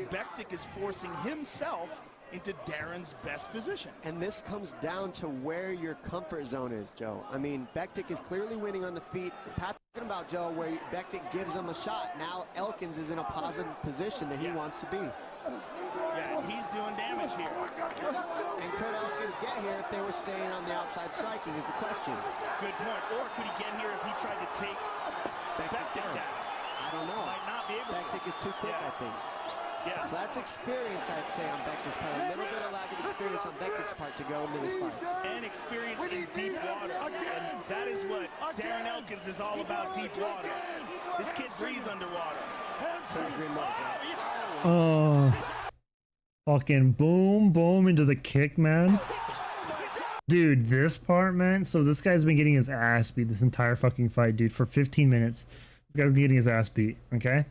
Bektic is forcing himself into Darren's best positions. And this comes down to where your comfort zone is, Joe. I mean, Bektic is clearly winning on the feet. Pat's talking about, Joe, where Bektic gives him a shot. Now Elkins is in a positive position that he wants to be. Yeah, he's doing damage here. And could Elkins get here if they were staying on the outside striking is the question. Good point. Or could he get here if he tried to take Bektic down? I don't know. Might not be able to. Bektic is too quick, I think. Yeah. So that's experience, I'd say, on Bektic's part. A little bit of lack of experience on Bektic's part to go into this fight. And experience in deep water. And that is what Darren Elkins is all about, deep water. This kid breathes underwater. Couldn't agree more, Joe. Oh, fucking boom, boom into the kick, man. Dude, this part, man. So this guy's been getting his ass beat this entire fucking fight, dude, for 15 minutes. This guy's been getting his ass beat, okay?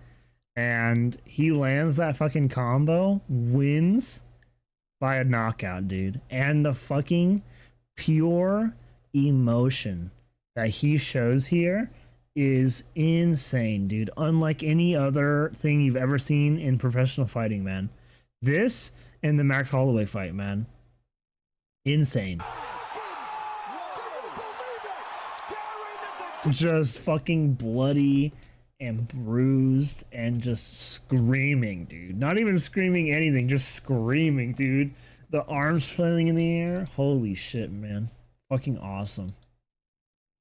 And he lands that fucking combo, wins by a knockout, dude. And the fucking pure emotion that he shows here is insane, dude. Unlike any other thing you've ever seen in professional fighting, man. This and the Max Holloway fight, man. Insane. Just fucking bloody and bruised and just screaming, dude. Not even screaming anything, just screaming, dude. The arms flailing in the air. Holy shit, man. Fucking awesome.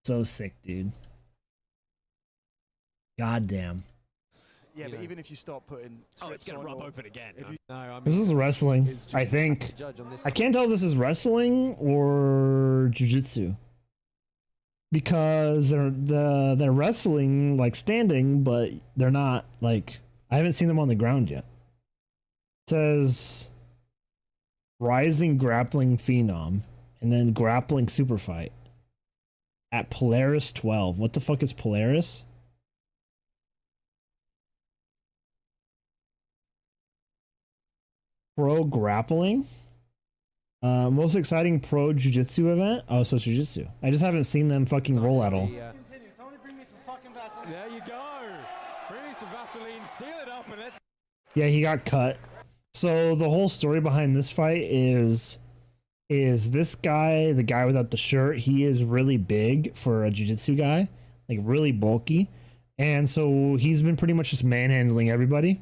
So sick, dude. Goddamn. Yeah, but even if you start putting... Oh, it's going to rub open again. No, I mean, This is wrestling, I think. I can't tell if this is wrestling or jiu-jitsu. Because they're wrestling, like, standing, but they're not, like... I haven't seen them on the ground yet. It says... Rising Grappling Phenom. And then Grappling Super Fight. At Polaris 12. What the fuck is Polaris? Pro Grappling? Most exciting pro jiu-jitsu event? Oh, so it's jiu-jitsu. I just haven't seen them fucking roll at all. there you go. Bring me some Vaseline, seal it up, and let's... Yeah, he got cut. So the whole story behind this fight is this guy, the guy without the shirt, he is really big for a jiu-jitsu guy, like really bulky. And so he's been pretty much just manhandling everybody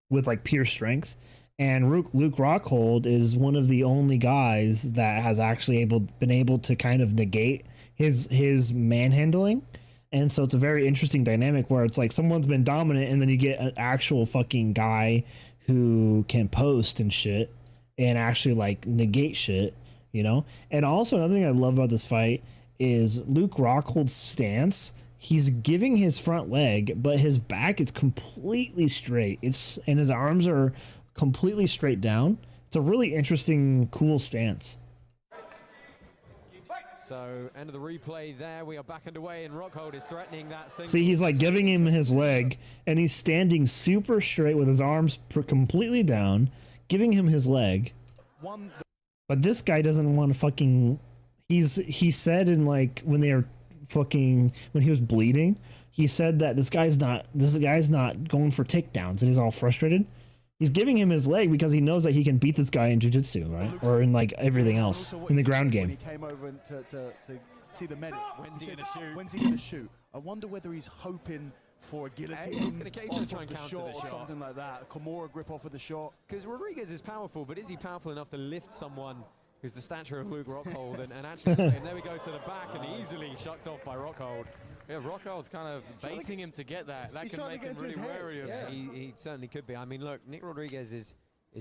with like pure strength. And Luke Rockhold is one of the only guys that has actually been able to kind of negate his manhandling. And so it's a very interesting dynamic where it's like someone's been dominant and then you get an actual fucking guy who can post and shit and actually like negate shit, you know? And also another thing I love about this fight is Luke Rockhold's stance. He's giving his front leg, but his back is completely straight. And his arms are completely straight down. It's a really interesting, cool stance. So, end of the replay there. We are back underway, and Rockhold is threatening that single. See, he's like giving him his leg, and he's standing super straight with his arms completely down, giving him his leg. But this guy doesn't want to fucking... He said in like, when he was bleeding, he said that this guy's not going for takedowns, and he's all frustrated. He's giving him his leg because he knows that he can beat this guy in jiu-jitsu, right? Or in like everything else in the ground game. When he came over to see the medic, When's he gonna shoot? When's he going to shoot? I wonder whether he's hoping for a guillotine He's gonna occasionally try and off counter the the shot or shot. something like that. A Kimura grip off of the shot. Because Rodriguez is powerful, but is he powerful enough to lift someone who's the stature of Luke Rockhold and actually... And there we go to the back, and easily shucked off by Rockhold. Yeah, Rockhold's kind of baiting him to get that. That can make him really wary of him. He certainly could be. I mean, look, Nick Rodriguez is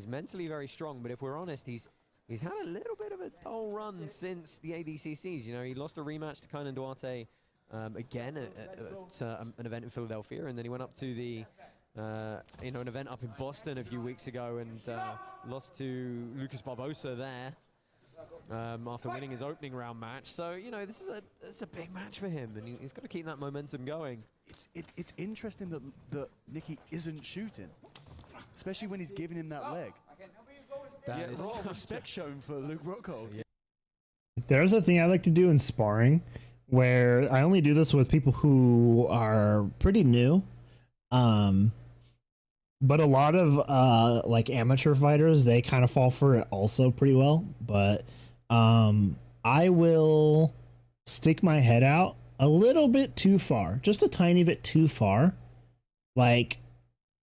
mentally very strong, but if we're honest, he's had a little bit of a dull run since the ADCCs. You know, he lost a rematch to Kynan Duarte again at an event in Philadelphia, and then he went up to the an event up in Boston a few weeks ago and lost to Lucas Barbosa there. After winning his opening round match. So, you know, it's a big match for him, and he's got to keep that momentum going. It's interesting that Nicky isn't shooting, especially when he's giving him that leg. That is respect shown for Luke Rockhold. Yeah. There's a thing I like to do in sparring where I only do this with people who are pretty new. But a lot of like amateur fighters, they kind of fall for it also pretty well. But I will stick my head out a little bit too far, just a tiny bit too far, like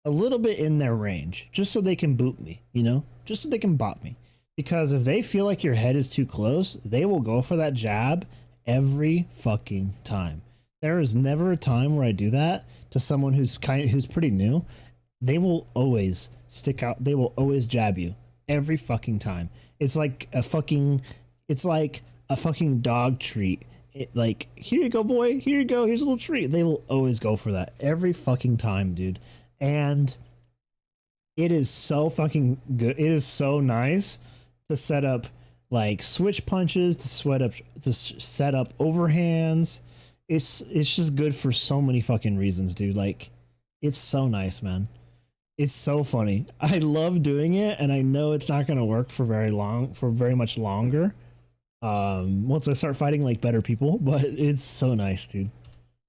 a little bit in their range, just so they can boot me, you know, just so they can bop me. Because if they feel like your head is too close, they will go for that jab every fucking time. There is never a time where I do that to someone who's pretty new. They will always stick out. They will always jab you every fucking time. It's like a fucking dog treat. Like, here you go, boy. Here you go. Here's a little treat. They will always go for that every fucking time, dude. and it is so fucking good. It is so nice to set up like switch punches, to set up overhands. It's just good for so many fucking reasons, dude. Like, it's so nice, man. It's so funny. I love doing it, and I know it's not gonna work for very much longer. Once I start fighting like better people, but it's so nice, dude.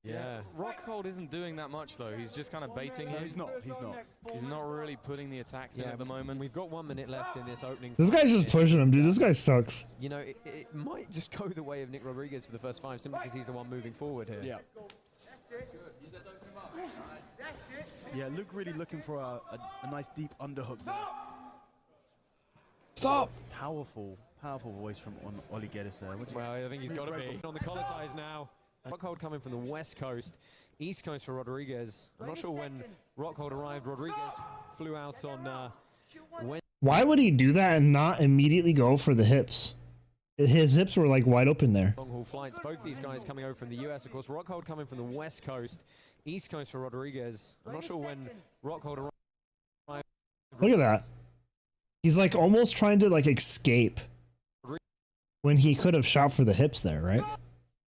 Yeah, Rockhold isn't doing that much though. He's just kind of baiting him. He's not. He's not really putting the attacks in at the moment. We've got 1 minute left in this opening. This guy's just pushing him, dude. This guy sucks. You know, it might just go the way of Nick Rodriguez for the first 5, simply because he's the one moving forward here. Yeah. Yeah, Luke really looking for a nice deep underhook there. Stop! Powerful voice from Oli Geddes there. Well, I think he's got to be on the collar ties now. Rockhold coming from the West Coast, East Coast for Rodriguez. I'm not sure when Rockhold arrived. Rodriguez flew out on when. Why would he do that and not immediately go for the hips? His hips were like wide open there. Long haul flights. Both these guys coming over from the US. Of course, Rockhold coming from the West Coast, East Coast for Rodriguez. I'm not sure when Rockhold arrived. Look at that. He's like almost trying to like escape when he could have shot for the hips there, right?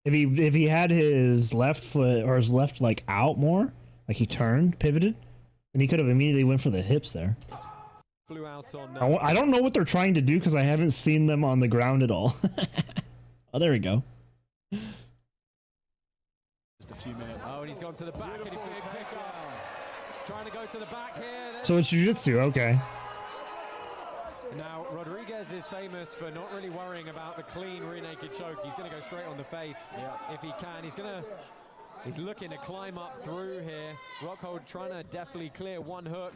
If he had his left foot or his left like out more, like he turned, pivoted, then he could have immediately went for the hips there. Flew out on. I don't know what they're trying to do because I haven't seen them on the ground at all. Oh, there we go. Just a few minutes. Oh, and he's gone to the back. And he big pickup. Trying to go to the back here. So it's jiu-jitsu, okay. Now, Rodriguez is famous for not really worrying about the clean rear naked choke. He's going to go straight on the face if he can. He's looking to climb up through here. Rockhold trying to definitely clear one hook.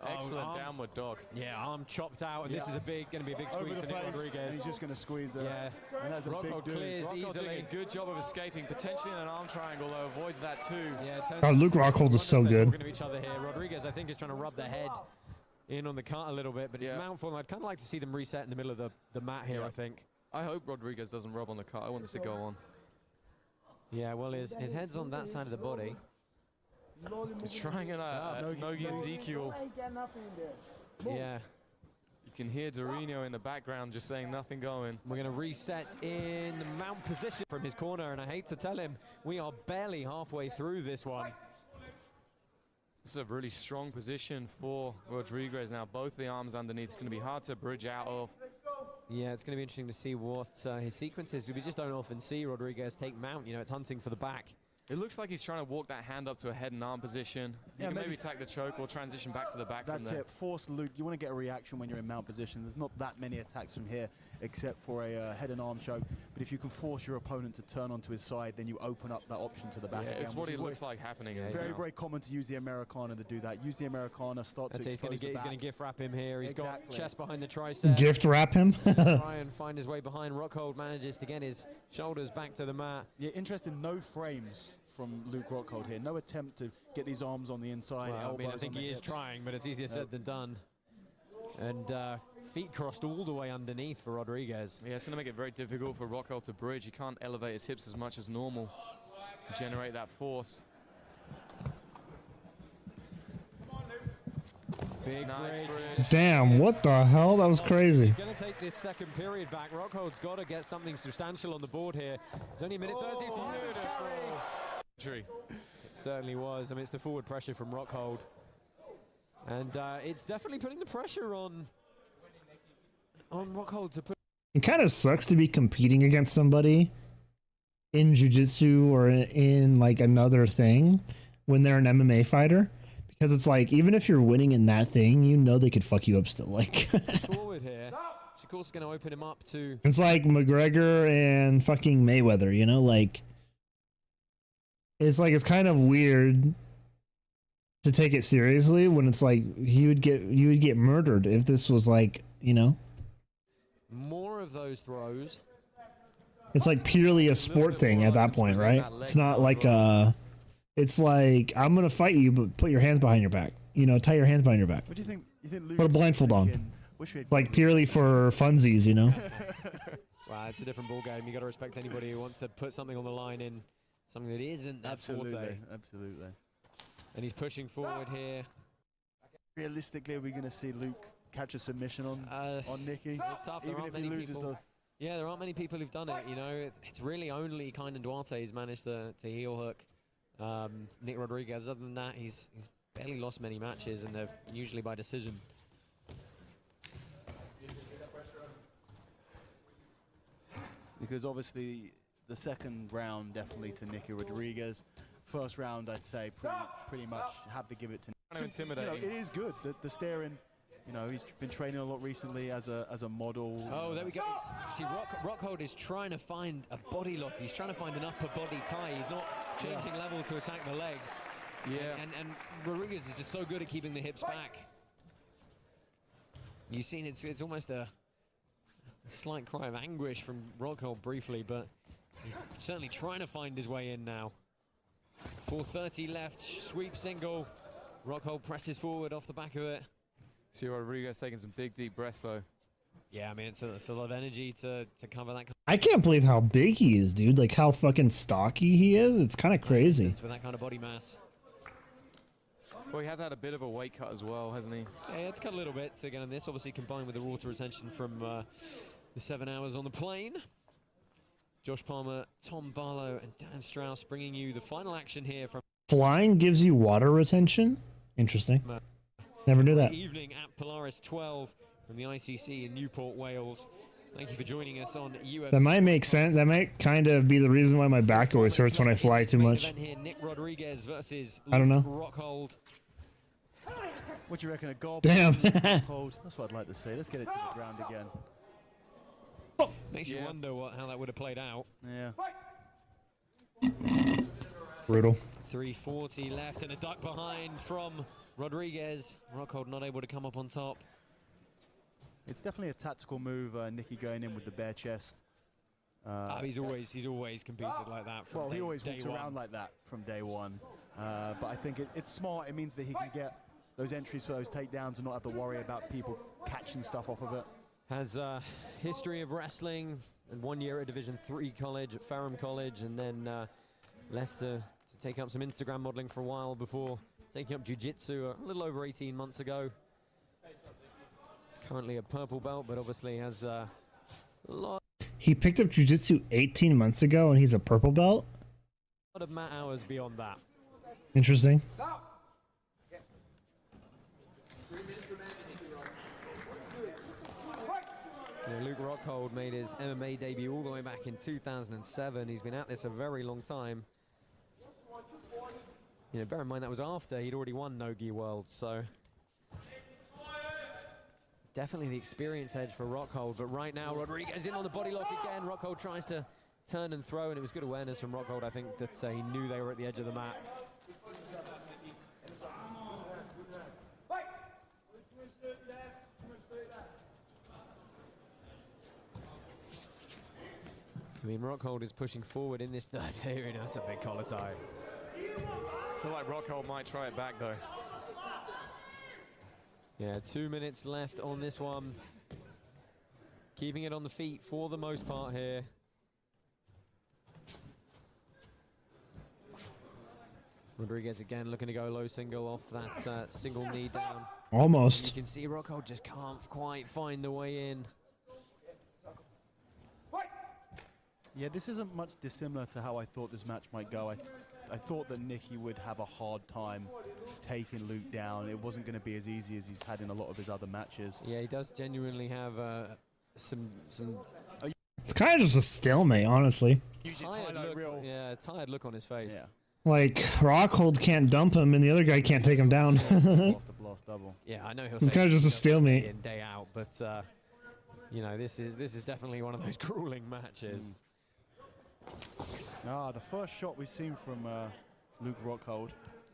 Excellent downward dog. Yeah, arm chopped out, and this is going to be a big squeeze for Nick Rodriguez. And he's just going to squeeze there. Yeah, and that's a Rockhold big clears Rockhold easily. doing a good job of escaping, potentially in an arm triangle, though avoids that too. Yeah, Luke Rockhold is so good. Talking to each other here. Rodriguez, I think, is trying to rub the head in on the cut a little bit, but it's mount form. I'd kind of like to see them reset in the middle of the mat here, I think. I hope Rodriguez doesn't rub on the cut. I want this to go on. Yeah, well, his head's on that side of the body. He's trying an Nogi Ezekiel. Yeah. You can hear Dorino in the background just saying nothing going. We're going to reset in the mount position from his corner, and I hate to tell him, we are barely halfway through this one. It's a really strong position for Rodriguez now. Both the arms underneath. It's going to be hard to bridge out of. Yeah, it's going to be interesting to see what his sequence is. We just don't often see Rodriguez take mount. You know, it's hunting for the back. It looks like he's trying to walk that hand up to a head and arm position. You can maybe attack the choke or transition back to the back from there. That's it. Force Luke. You want to get a reaction when you're in mount position. There's not that many attacks from here except for a head and arm choke. But if you can force your opponent to turn onto his side, then you open up that option to the back again. It's what it looks like happening. It's very common to use the Americana to do that. Use the Americana, start to expose the back. He's going to gift wrap him here. He's got chest behind the tricep. Gift wrap him? Try and find his way behind. Rockhold manages to get his shoulders back to the mat. Yeah, interesting. No frames from Luke Rockhold here. No attempt to get these arms on the inside, Well, elbows I think he is trying, but it's easier said than done. And feet crossed all the way underneath for Rodriguez. Yeah, it's going to make it very difficult for Rockhold to bridge. He can't elevate his hips as much as normal to generate that force. Big nice bridge. Damn, what the hell? That was crazy. He's going to take this second period back. Rockhold's got to get something substantial on the board here. It's only a minute 35. It certainly was. I mean, it's the forward pressure from Rockhold. And it's definitely putting the pressure on Rockhold to put... It kind of sucks to be competing against somebody in jiu-jitsu or in like another thing when they're an MMA fighter. Because it's like, even if you're winning in that thing, you know they could fuck you up still. Like forward here. Of course, going to open him up to... It's like McGregor and fucking Mayweather, you know? Like, it's kind of weird to take it seriously when it's like you would get murdered if this was like, you know? More of those throws. It's like purely a sport thing at that point, right? It's not like it's like, I'm gonna fight you, but put your hands behind your back. You know, tie your hands behind your back. What do you think? You think Luke put a blindfold on. Like purely for funsies, you know? Wow, it's a different ball game. You got to respect anybody who wants to put something on the line in something that isn't that forte. Absolutely. And he's pushing forward here. Realistically, are we going to see Luke catch a submission on Nicky? It's tough. Even if he loses the... Yeah, there aren't many people who've done it. You know, it's really only Kynan Duarte who's managed to heel hook Nick Rodriguez. Other than that, he's barely lost many matches, and they're usually by decision. Because obviously the second round definitely to Nicky Rodriguez. First round, I'd say pretty much have to give it to. Kind of intimidating. You know, it is good. The staring. You know, he's been training a lot recently as a model. Oh, there we go. See, Rockhold is trying to find a body lock. He's trying to find an upper body tie. He's not changing level to attack the legs. Yeah. And Rodriguez is just so good at keeping the hips back. You've seen it's almost a slight cry of anguish from Rockhold briefly, but he's certainly trying to find his way in now. 4:30 left, sweep single. Rockhold presses forward off the back of it. See Rodriguez taking some big, deep breaths, though. Yeah, I mean, it's a lot of energy to cover that. I can't believe how big he is, dude. Like, how fucking stocky he is. It's kind of crazy. With that kind of body mass. Well, he has had a bit of a weight cut as well, hasn't he? Yeah, it's cut a little bit to get on this. Obviously, combined with the water retention from the 7 hours on the plane. Josh Palmer, Tom Barlow, and Dan Strauss bringing you the final action here from... Flying gives you water retention? Interesting. Never knew that. Evening at Polaris 12 from the ICC in Newport, Wales. Thank you for joining us on UFC. That might make sense. That might kind of be the reason why my back always hurts when I fly too much. Here, Nick Rodriguez versus I don't know. Rockhold. What do you reckon? A gob? Damn. Hold. That's what I'd like to say. Let's get it to the ground again. Makes you wonder how that would have played out. Yeah. Brutal. 3:40 left and a duck behind from Rodriguez. Rockhold not able to come up on top. It's definitely a tactical move, Nicky going in with the bare chest. He's always competed like that. From He always day walks one. around like that from day one. But I think it's smart. It means that he can get those entries for those takedowns and not have to worry about people catching stuff off of it. Has a history of wrestling and 1 year at Division III college at Ferrum College, and then left to take up some Instagram modeling for a while before taking up jiu-jitsu a little over 18 months ago. He's currently a purple belt, but obviously has a lot He picked up jiu-jitsu 18 months ago and he's a purple belt? of mat hours beyond that. Interesting. Luke Rockhold made his MMA debut all the way back in 2007. He's been at this a very long time. You know, bear in mind that was after he'd already won No-Gi World, so definitely the experience edge for Rockhold. But right now, Rodriguez in on the body lock again. Rockhold tries to turn and throw, and it was good awareness from Rockhold. I think that he knew they were at the edge of the mat. I mean, Rockhold is pushing forward in this third period. That's a big collar tie. I feel like Rockhold might try it back, though. Yeah, 2 minutes left on this one. Keeping it on the feet for the most part here. Rodriguez again looking to go low single off that single knee down. Almost. You can see Rockhold just can't quite find the way in. Yeah, this isn't much dissimilar to how I thought this match might go. I thought that Nicky would have a hard time taking Luke down. It wasn't going to be as easy as he's had in a lot of his other matches. Yeah, he does genuinely have some It's kind of just a stalemate, honestly. tired look on his face. Yeah. Like, Rockhold can't dump him and the other guy can't take him down. Blast double. Yeah, I know he'll It's say kind of just a stalemate. day in, day out, but you know, this is definitely one of those grueling matches. The first shot we've seen from Luke Rockhold.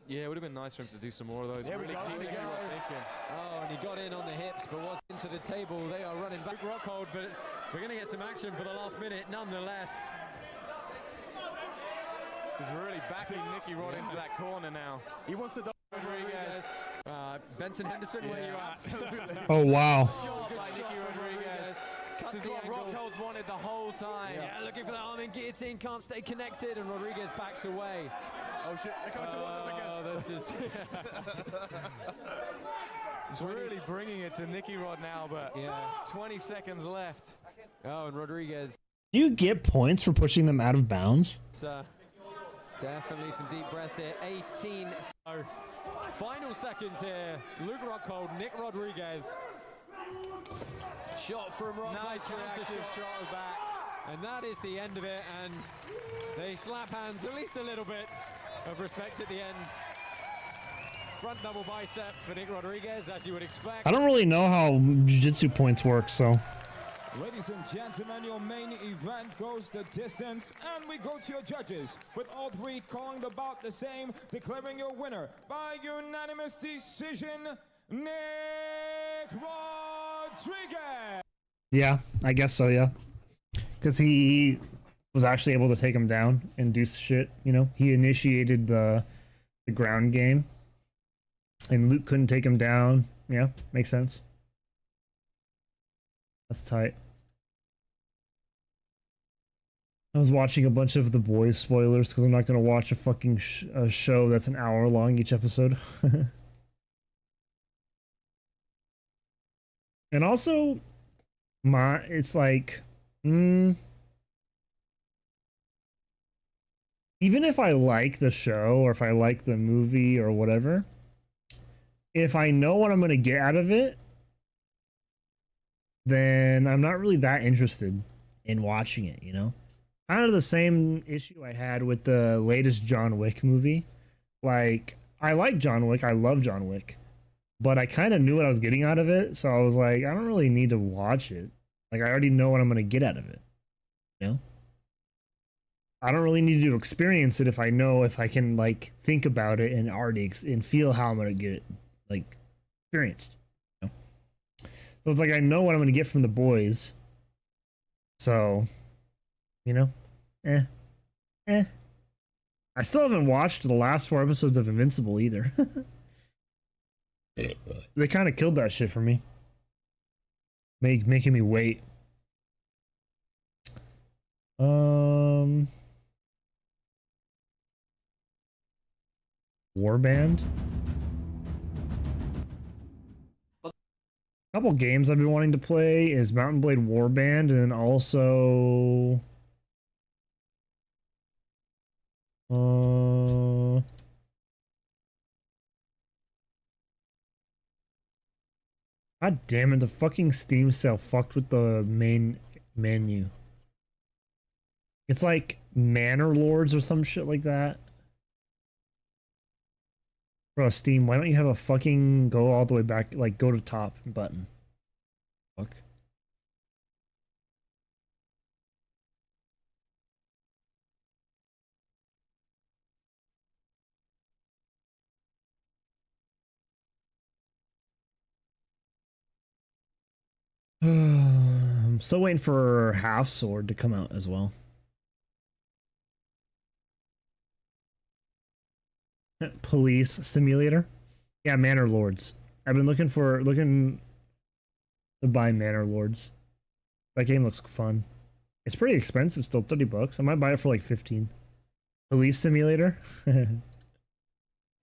Yeah, it would have been nice for him to do some more of those. There we go. Oh, and he got in on the hips, but was into the table. They are running back Rockhold, but we're going to get some action for the last minute nonetheless. He's really backing Nicky Rod into that corner now. He wants to Rodriguez. Benson Henderson, where you at? Absolutely. Oh, wow. Shot by Nicky Rodriguez. This is what Rockhold's wanted the whole time. Yeah, looking for the arm in guillotine, can't stay connected, and Rodriguez backs away. Oh shit, they're coming towards us again. Oh, this is... It's really bringing it to Nicky Rod now, but Yeah. 20 seconds left. Oh, and Rodriguez. Do you get points for pushing them out of bounds? Definitely some deep breaths here. 18. So, final seconds here. Luke Rockhold, Nick Rodriguez. Shot from Rockhold. Nice reaction shot back. And that is the end of it. And they slap hands, at least a little bit of respect at the end. Front double bicep for Nick Rodriguez, as you would expect. I don't really know how jiu-jitsu points work, so. Ladies and gentlemen, your main event goes the distance, and we go to your judges, with all three calling the bout the same, declaring your winner by unanimous decision, Nick Rodriguez. Yeah, I guess so, yeah. Because he was actually able to take him down and do shit, you know? He initiated the ground game, and Luke couldn't take him down. Yeah, makes sense. That's tight. I was watching a bunch of The Boys spoilers because I'm not going to watch a fucking show that's an hour long each episode. And also, it's like, even if I like the show or if I like the movie or whatever, if I know what I'm going to get out of it, then I'm not really that interested in watching it, you know? Kind of the same issue I had with the latest John Wick movie. Like, I like John Wick, I love John Wick, but I kind of knew what I was getting out of it, so I was like, I don't really need to watch it. Like, I already know what I'm going to get out of it, you know? I don't really need to experience it if I know if I can, like, think about it and already and feel how I'm going to get it, like, experienced. You know? So it's like I know what I'm going to get from The Boys. So, you know, I still haven't watched the last 4 episodes of Invincible either. They kind of killed that shit for me. Making me wait. Warband. A couple games I've been wanting to play is Mountain Blade Warband, and then also God damn it, the fucking Steam sale fucked with the main menu. It's like Manor Lords or some shit like that. Bro, Steam, why don't you have a fucking go all the way back, like go to top button? Fuck. I'm still waiting for Half Sword to come out as well. Police Simulator. Yeah, Manor Lords. I've been looking to buy Manor Lords. That game looks fun. It's pretty expensive still, $30. I might buy it for like 15. Police Simulator.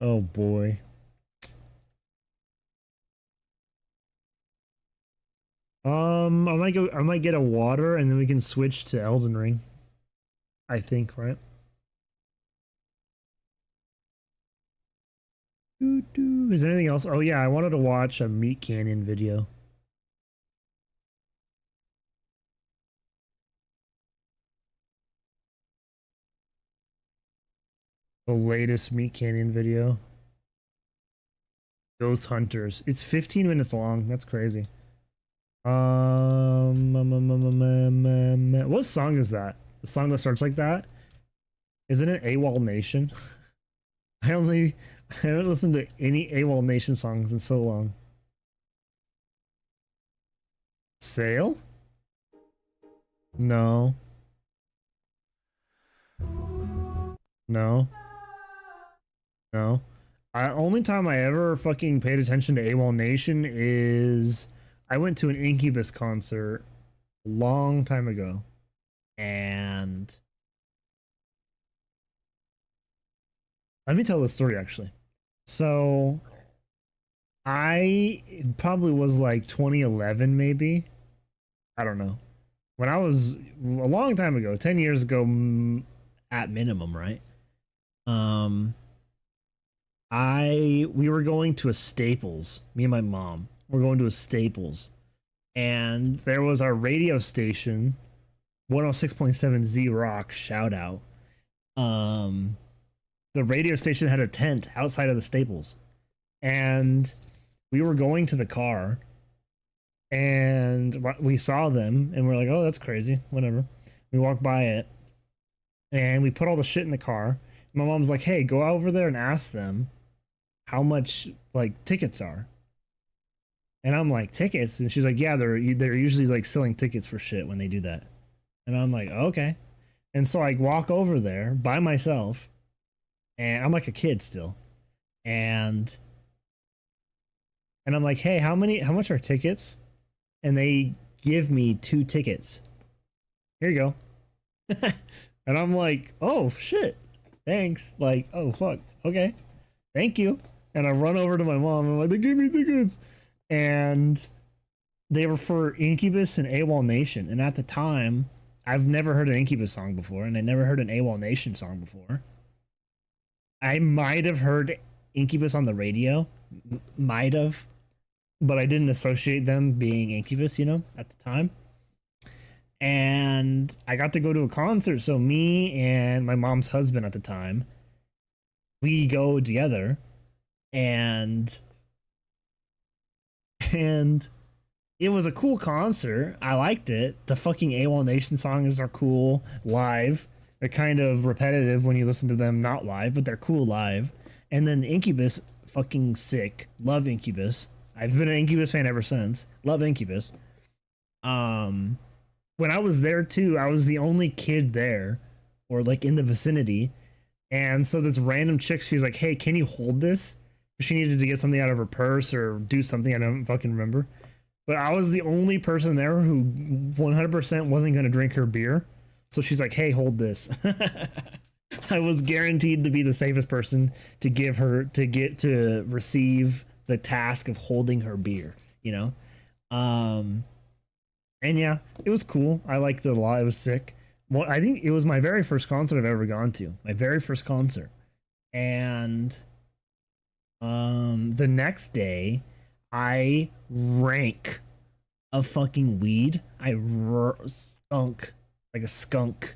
Oh boy. I might get a water and then we can switch to Elden Ring. I think, right? Is there anything else? Oh yeah, I wanted to watch a Meat Canyon video. The latest Meat Canyon video. Ghost Hunters. It's 15 minutes long. That's crazy. What song is that? The song that starts like that? Isn't it AWOL Nation? I haven't listened to any AWOL Nation songs in so long. Sale? No. No. No. Only time I ever fucking paid attention to AWOL Nation is I went to an Incubus concert a long time ago. And let me tell the story actually. So It probably was like 2011, maybe. I don't know. When I was a long time ago, 10 years ago, at minimum, right? Um, we were going to a Staples. Me and my mom were going to a Staples, and there was our radio station, 106.7 Z Rock. Shout out. The radio station had a tent outside of the Staples, and we were going to the car, and we saw them, and we're like, "Oh, that's crazy." Whatever. We walked by it, and we put all the shit in the car. My mom's like, "Hey, go over there and ask them how much like tickets are." And I'm like, "Tickets?" And she's like, "Yeah, they're usually like selling tickets for shit when they do that." And I'm like, "Okay." And so I walk over there by myself, and I'm like a kid still, and I'm like, "Hey, how much are tickets?" And they give me 2 tickets. Here you go. And I'm like, "Oh shit, thanks." Like, "Oh fuck, okay, thank you." And I run over to my mom and I'm like, "They gave me tickets," and they were for Incubus and AWOL Nation. And at the time, I've never heard an Incubus song before, and I never heard an AWOL Nation song before. I might have heard Incubus on the radio, might have, but I didn't associate them being Incubus, you know, at the time. And I got to go to a concert, so me and my mom's husband at the time, we go together, and it was a cool concert. I liked it. The fucking AWOL Nation songs are cool live. They're kind of repetitive when you listen to them not live, but they're cool live. And then Incubus, fucking sick. Love Incubus. I've been an Incubus fan ever since. Love Incubus. When I was there too, I was the only kid there, or like in the vicinity. And so this random chick, she's like, "Hey, can you hold this?" She needed to get something out of her purse or do something. I don't fucking remember. But I was the only person there who 100% wasn't going to drink her beer. So she's like, "Hey, hold this." I was guaranteed to be the safest person to get to receive the task of holding her beer, you know? And yeah, it was cool. I liked it a lot. It was sick. Well, I think it was my very first concert I've ever gone to. My very first concert. And the next day, I rank of fucking weed. I skunk like a skunk.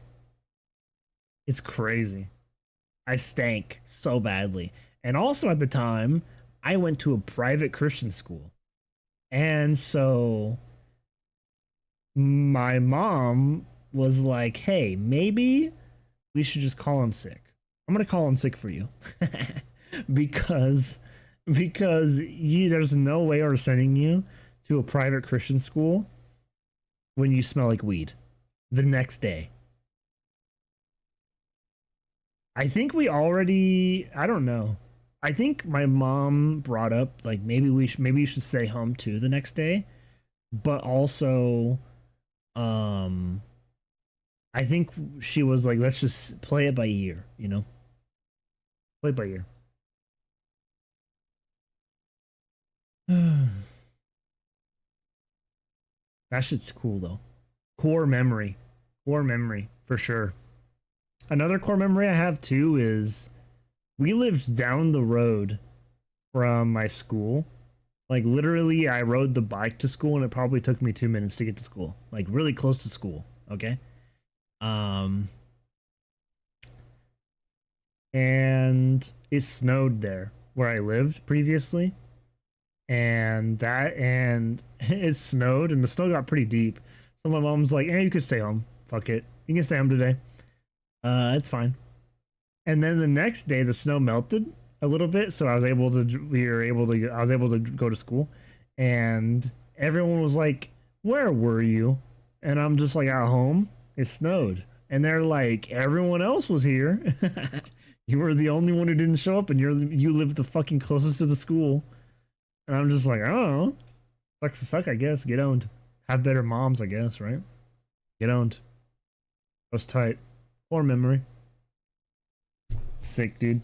It's crazy. I stank so badly. And also at the time, I went to a private Christian school. And so my mom was like, "Hey, maybe we should just call in sick. I'm going to call in sick for you." because there's no way we're sending you to a private Christian school when you smell like weed the next day. I think I don't know. I think my mom brought up like maybe you should stay home too the next day, but also I think she was like, let's just play it by ear, you know? Play it by ear. That shit's cool though. Core memory for sure. Another core memory I have too is we lived down the road from my school. Like literally I rode the bike to school and it probably took me 2 minutes to get to school. Like really close to school, okay? And it snowed there where I lived previously. And it snowed and the snow got pretty deep. So my mom's like, "Hey, you can stay home. Fuck it. You can stay home today. It's fine." And then the next day the snow melted a little bit, so I was able to go to school, and everyone was like, "Where were you?" And I'm just like, "At home. It snowed." And they're like, "Everyone else was here. You were the only one who didn't show up, and you live the fucking closest to the school." And I'm just like, "Oh, sucks to suck, I guess. Get owned. Have better moms, I guess, right? Get owned." That was tight. Core memory. Sick, dude.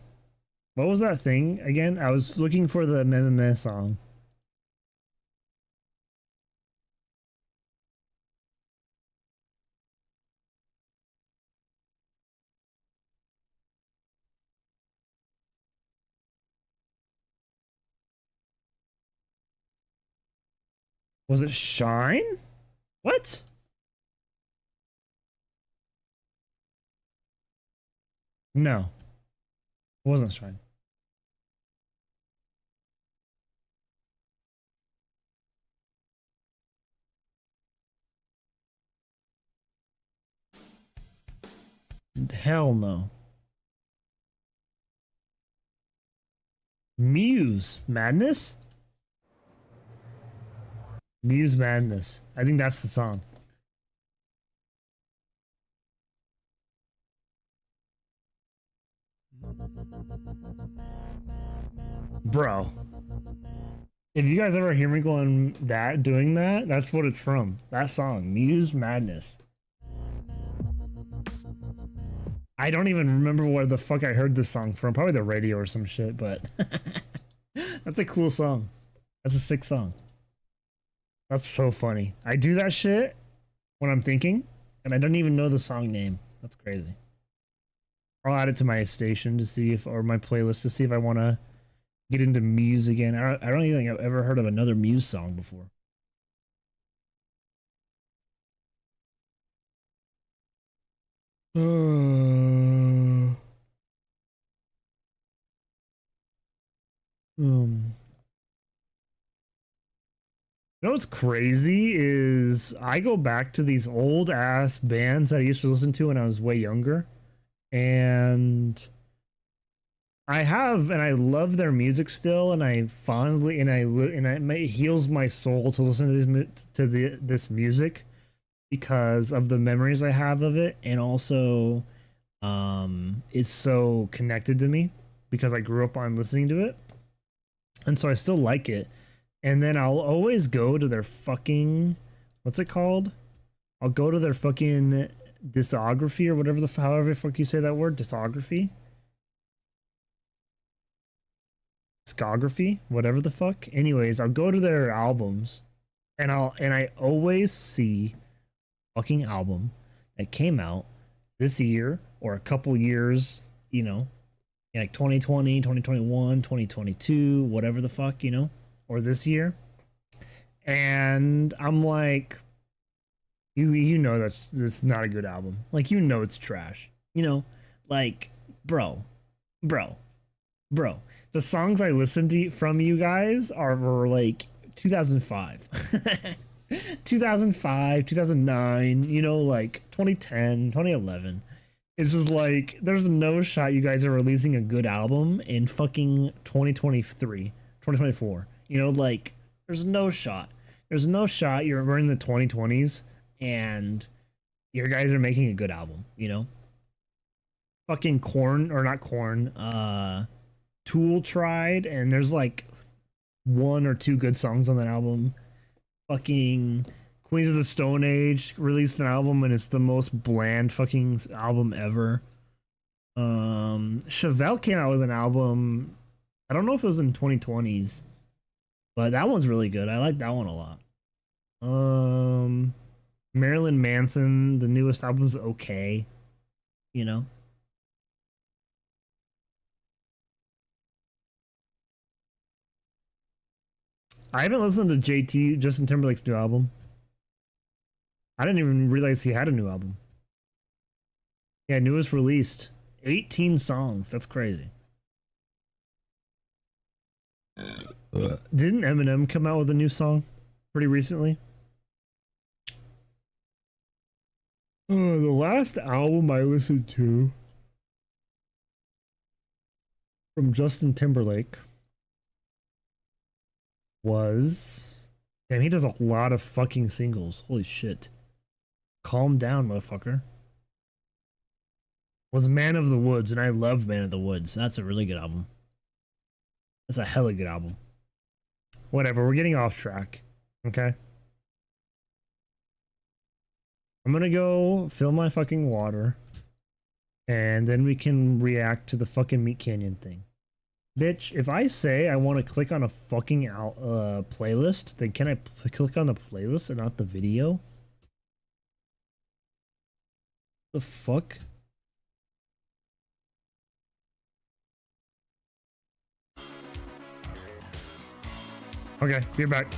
What was that thing again? I was looking for the MMA song. Was it Shine? What? No, it wasn't Shine. Hell no. Muse Madness? Muse Madness. I think that's the song. Bro. If you guys ever hear me going doing that, that's what it's from. That song, Muse Madness. I don't even remember where the fuck I heard this song from. Probably the radio or some shit, but that's a cool song. That's a sick song. That's so funny. I do that shit when I'm thinking, and I don't even know the song name. That's crazy. I'll add it to my station to see if, or my playlist to see if I want to get into Muse again. I don't even think I've ever heard of another Muse song before. You know what's crazy is I go back to these old ass bands that I used to listen to when I was way younger, and I love their music still, and I fondly and it heals my soul to listen to this music because of the memories I have of it, and also it's so connected to me because I grew up on listening to it, and so I still like it. And then I'll always go to their fucking, what's it called? I'll go to their fucking discography or whatever however the fuck you say that word, discography, whatever the fuck. Anyways, I'll go to their albums, and I always see fucking album that came out this year or a couple years, you know, like 2020, 2021, 2022, whatever the fuck, you know, or this year. And I'm like, you know that's not a good album. Like, you know it's trash. You know, like, bro. The songs I listened to from you guys were like 2005. 2005, 2009, you know, like 2010, 2011. It's just like, there's no shot you guys are releasing a good album in fucking 2023, 2024. You know, like, there's no shot. There's no shot we're in the 2020s and your guys are making a good album, you know? Fucking Korn, or not Korn, Tool tried, and there's like one or two good songs on that album. Fucking Queens of the Stone Age released an album, and it's the most bland fucking album ever. Chevelle came out with an album, I don't know if it was in 2020s, but that one's really good. I like that one a lot. Marilyn Manson, the newest album's okay, you know. I haven't listened to Justin Timberlake's new album. I didn't even realize he had a new album. Yeah, newest released. 18 songs. That's crazy. Didn't Eminem come out with a new song pretty recently? The last album I listened to from Justin Timberlake was... Damn, he does a lot of fucking singles. Holy shit. Calm down, motherfucker. Was Man of the Woods, and I love Man of the Woods. That's a really good album. That's a hella good album. Whatever, we're getting off track. Okay? I'm gonna go fill my fucking water, and then we can react to the fucking Meat Canyon thing. Bitch, if I say I want to click on a fucking playlist, then can I click on the playlist and not the video? The fuck? Okay, you're back.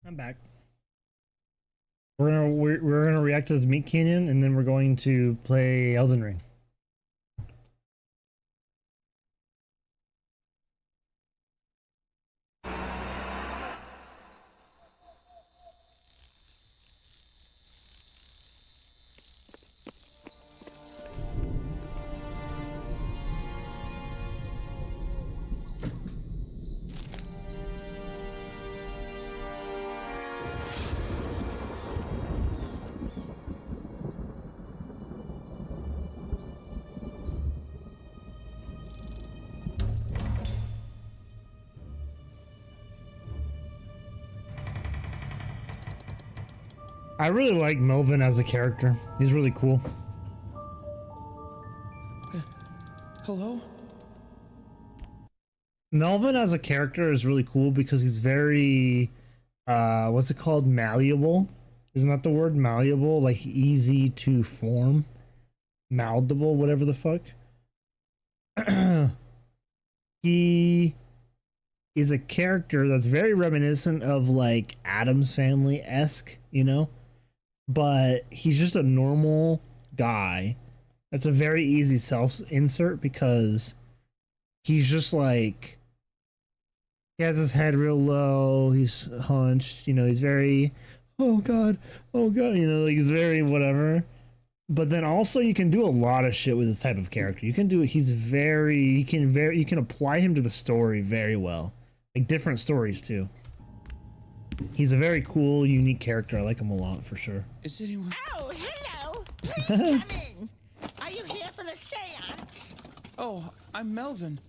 I'm back. We're gonna react to this Meat Canyon, and then we're going to play Elden Ring. I really like Melvin as a character. He's really cool. Hello? Melvin as a character is really cool because he's very, what's it called? Malleable. Isn't that the word? Malleable? Like easy to form. Moldable, whatever the fuck. He is a character that's very reminiscent of like Addams Family-esque, you know? But he's just a normal guy. That's a very easy self-insert because he's just like, he has his head real low, he's hunched, you know, he's very, oh god, you know, like he's very whatever. But then also you can do a lot of shit with this type of character. You can do, you can apply him to the story very well. Like different stories too. He's a very cool, unique character. I like him a lot for sure. Is anyone? Oh, hello. Please come in. Are you here for the seance? Oh, I'm Melvin.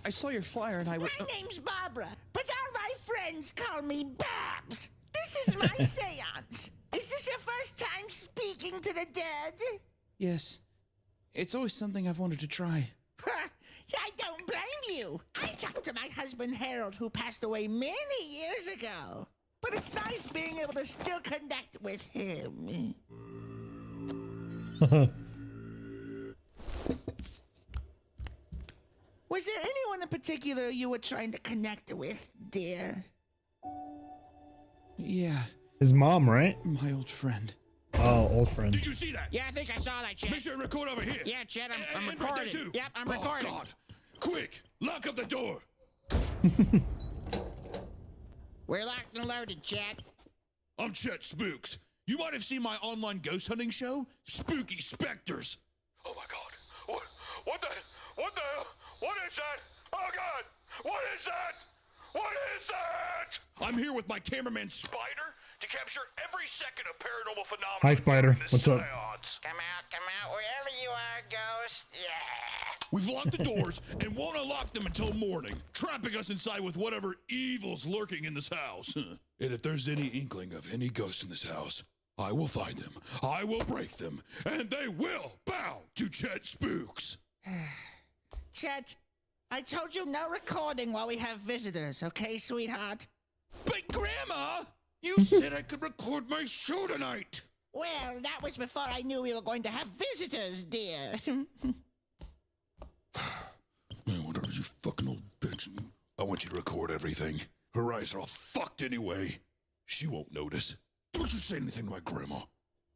I saw your flyer and I would. My name's Barbara, but all my friends call me Babs. This is my seance. Is this your first time speaking to the dead? Yes. It's always something I've wanted to try. I don't blame you. I talked to my husband Harold, who passed away many years ago. But it's nice being able to still connect with him. Was there anyone in particular you were trying to connect with, dear? Yeah. His mom, right? My old friend. Oh, old friend. Did you see that? Yeah, I think I saw that, Chet. Make sure you record over here. Yeah, Chet, I'm And right there, recording. too. Yep, I'm recording. Oh, God. Quick, lock up the door. We're locked and loaded, Chet. I'm Chet Spooks. You might have seen my online ghost hunting show, Spooky Specters. Oh my God! What the hell? What is that? Oh God! What is that? What is that? I'm here with my cameraman Spider to capture every second of paranormal phenomena. Hi, Spider. What's up? Come out, wherever you are, ghost. Yeah. We've locked the doors and won't unlock them until morning, trapping us inside with whatever evil's lurking in this house. And if there's any inkling of any ghosts in this house, I will find them, I will break them, and they will bow to Chet Spooks. Chet, I told you no recording while we have visitors, okay, sweetheart? But Grandma, you said I could record my show tonight. Well, that was before I knew we were going to have visitors, dear. Man, whatever, you fucking old bitch. I want you to record everything. Her eyes are all fucked anyway. She won't notice. Don't you say anything to my grandma,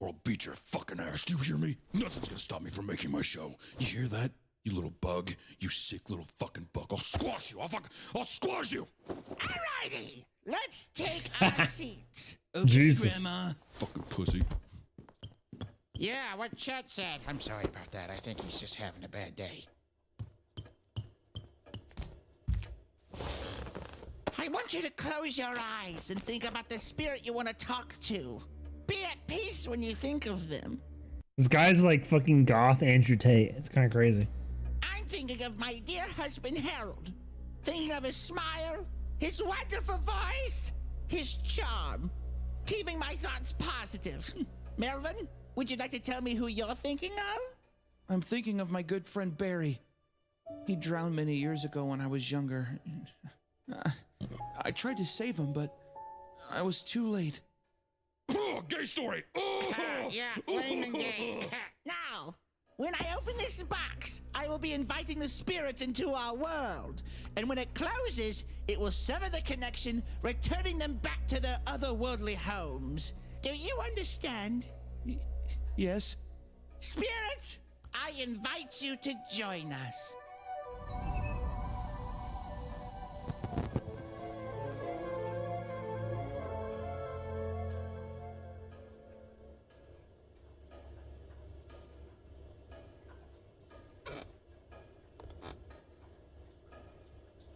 or I'll beat your fucking ass. Do you hear me? Nothing's gonna stop me from making my show. You hear that? You little bug. You sick little fucking bug. I'll squash you. I'll squash you. Alrighty, let's take our seats. Okay, Jesus. Grandma. Fucking pussy. Yeah, what Chet said. I'm sorry about that. I think he's just having a bad day. I want you to close your eyes and think about the spirit you want to talk to. Be at peace when you think of them. This guy's like fucking goth Andrew Tate. It's kind of crazy. I'm thinking of my dear husband Harold. Thinking of his smile, his wonderful voice, his charm. Keeping my thoughts positive. Melvin, would you like to tell me who you're thinking of? I'm thinking of my good friend Barry. He drowned many years ago when I was younger. I tried to save him, but I was too late. Oh, gay story. Oh, yeah, lame and gay. Now, When I open this box, I will be inviting the spirits into our world. And when it closes, it will sever the connection, returning them back to their otherworldly homes. Do you understand? Yes. Spirits, I invite you to join us.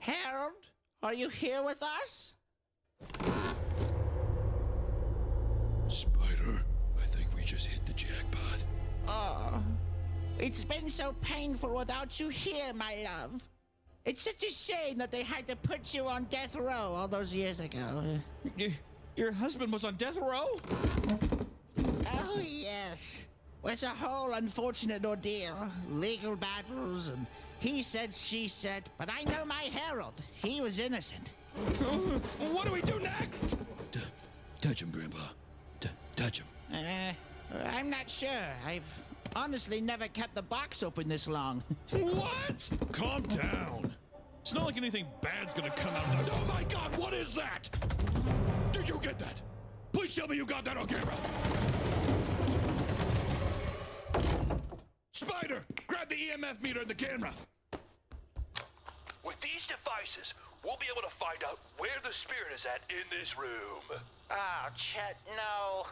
Harold, are you here with us? Spider, I think we just hit the jackpot. Oh, it's been so painful without you here, my love. It's such a shame that they had to put you on death row all those years ago. Your husband was on death row? Oh, yes. Well, it's a whole unfortunate ordeal. Legal battles and he said, she said. But I know my Harold. He was innocent. What do we do next? Touch him, Grandpa. Touch him. I'm not sure. I've honestly never kept the box open this long. What? Calm down. It's not like anything bad's gonna come out of that. Oh my God, what is that? Did you get that? Please tell me you got that on camera. Spider, grab the EMF meter and the camera. With these devices, we'll be able to find out where the spirit is at in this room. Oh, Chet, no.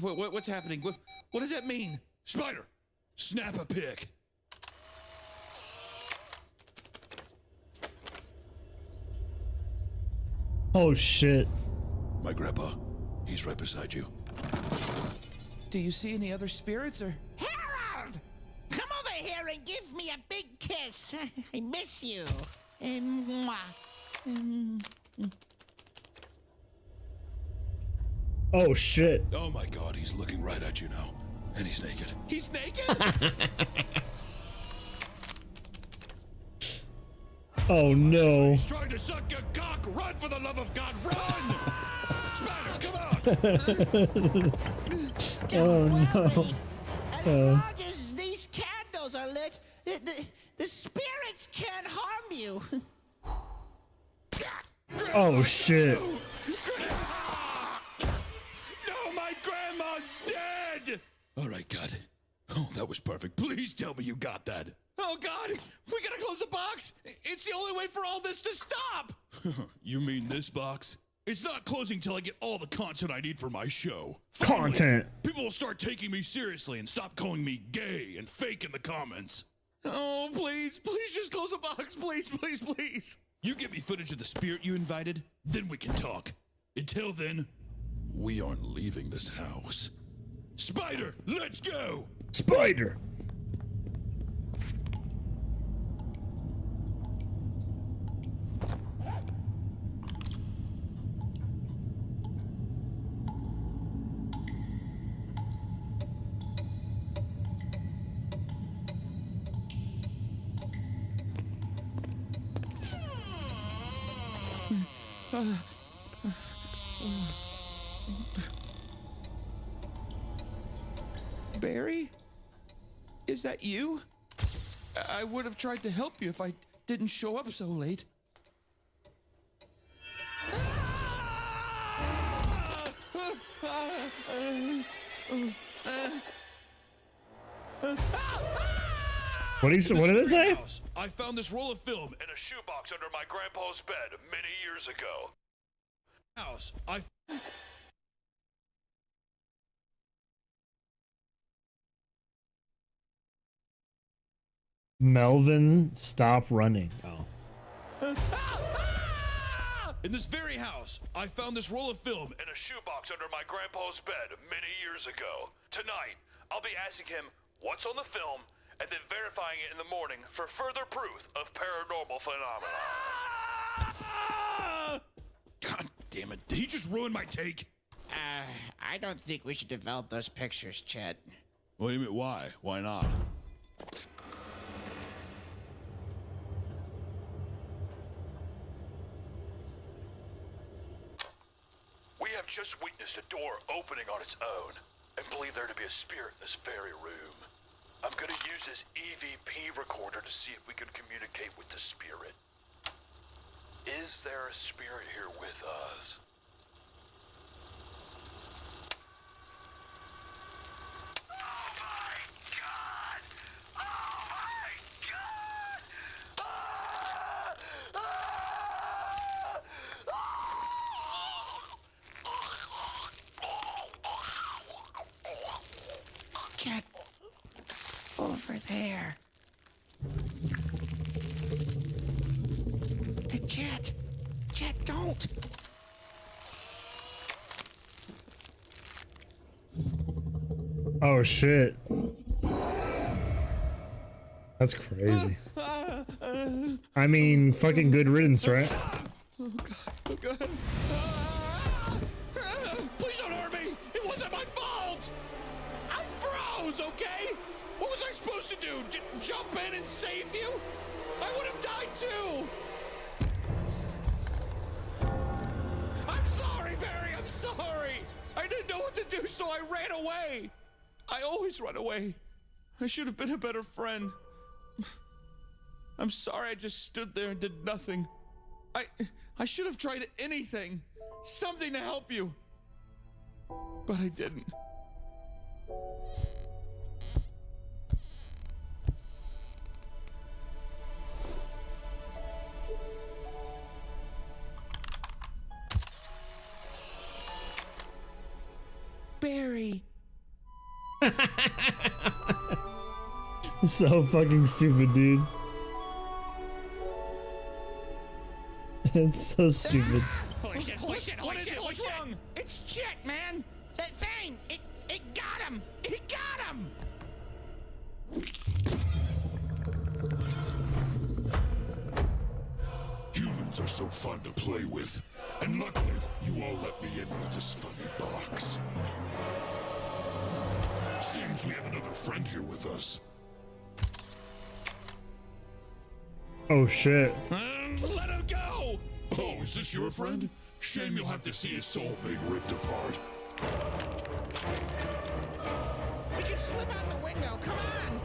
What's happening? What does that mean? Spider, snap a pic. Oh shit. My grandpa, he's right beside you. Do you see any other spirits or? Harold! Come over here and give me a big kiss. I miss you. Mwah. Oh shit. Oh my God, he's looking right at you now. And he's naked. He's naked? Oh no. He's trying to suck your cock. Run for the love of God, run! Spider, come on! Oh no. As long as these candles are lit, the spirits can't harm you. Oh shit. No, my grandma's dead! All right, God. Oh, that was perfect. Please tell me you got that. Oh God! We gotta close the box! It's the only way for all this to stop! You mean this box? It's not closing till I get all the content I need for my show. Content. People will start taking me seriously and stop calling me gay and fake in the comments. Oh, please just close the box, please. You get me footage of the spirit you invited, then we can talk. Until then, we aren't leaving this house. Spider, let's go! Spider. Barry? Is that you? I would have tried to help you if I didn't show up so late. What did it say? I found this roll of film in a shoebox under my grandpa's bed many years ago. Melvin, stop running. Oh. In this very house, I found this roll of film in a shoebox under my grandpa's bed many years ago. Tonight, I'll be asking him what's on the film and then verifying it in the morning for further proof of paranormal phenomena. God damn it, did he just ruin my take? I don't think we should develop those pictures, Chet. What do you mean, why? Why not? We have just witnessed a door opening on its own and believe there to be a spirit in this very room. I'm gonna use this EVP recorder to see if we can communicate with the spirit. Is there a spirit here with us? Jet, over there. Hey, Jet, don't. Oh shit. That's crazy. I mean, fucking good riddance, right? Oh God. Please don't hurt me. It wasn't my fault. I froze, okay? What was I supposed to do? Jump in and save you? I would have died too. I'm sorry, Barry. I'm sorry. I didn't know what to do, so I ran away. I always run away. I should have been a better friend. I'm sorry I just stood there and did nothing. I should have tried anything. Something to help you. But I didn't. Barry. So fucking stupid, dude. It's so stupid. Holy shit, holy shit, holy What is shit, it? holy What's shit. wrong? It's Jet, man. That thing, it got him. It got him. Humans are so fun to play with, and luckily, you all let me in with this funny box. Seems we have another friend here with us. Oh shit. Let him go! Oh, is this your friend? Shame you'll have to see his soul being ripped apart. We can slip out the window. Come on.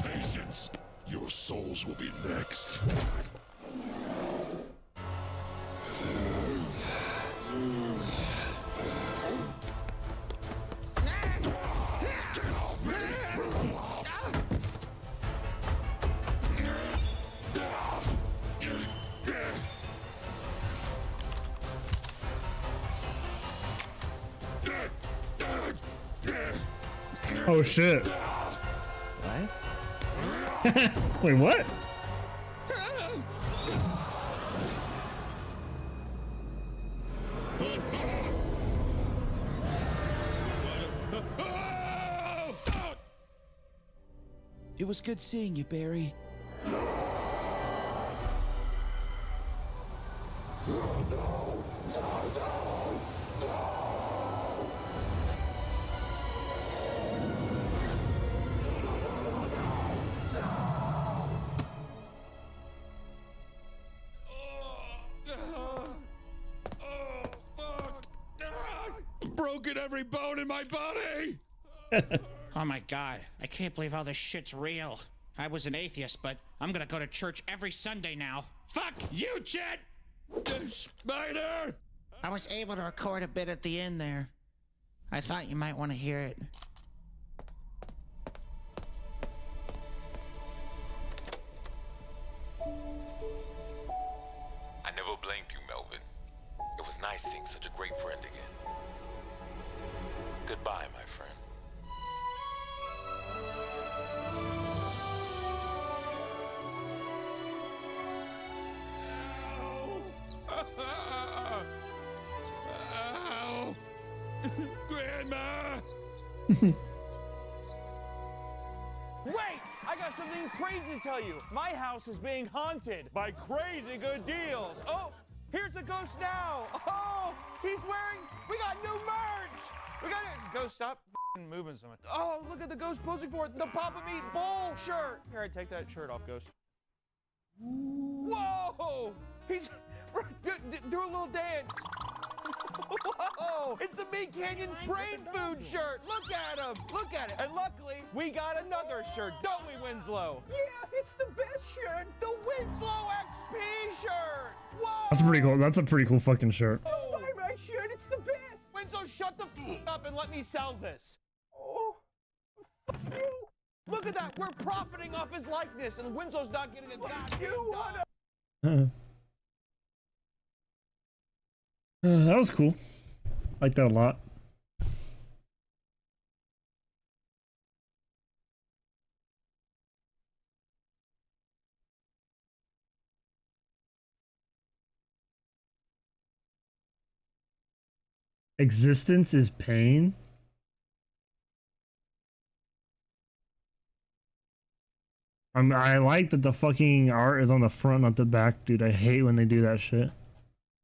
Patience. Your souls will be next. Oh shit. What? Wait, what? It was good seeing you, Barry. Broken every bone in my body! Oh my God, I can't believe all this shit's real. I was an atheist, but I'm gonna go to church every Sunday now. Fuck you, Jet! Spider! I was able to record a bit at the end there. I thought you might want to hear it. I never blamed you, Melvin. It was nice seeing such a great friend again. Goodbye, my friend. Ow! Grandma! Wait! I got something crazy to tell you. My house is being haunted by crazy good deals. Oh, Here's the Ghost now. Oh, he's wearing, we got new merch. We got it. Ghost, stop moving so much. Oh, look at the Ghost posing for it. The Papa Meat Bull shirt. Here, I take that shirt off, Ghost. Whoa, he's, do a little dance. Whoa, it's the Meat Canyon Brain Food shirt. Look at him, look at it. And luckily, we got another shirt, don't we, Winslow? Yeah, it's the best shirt, the Winslow XP shirt. Whoa. That's pretty cool. That's a pretty cool fucking shirt. Buy my shirt, it's the best. Winslow, shut the f up and let me sell this. Oh, fuck you. Look at that, we're profiting off his likeness, and Winslow's not getting a goddamn That was cool. Like that a lot. Existence is pain. I like that the fucking art is on the front, not the back, dude. I hate when they do that shit.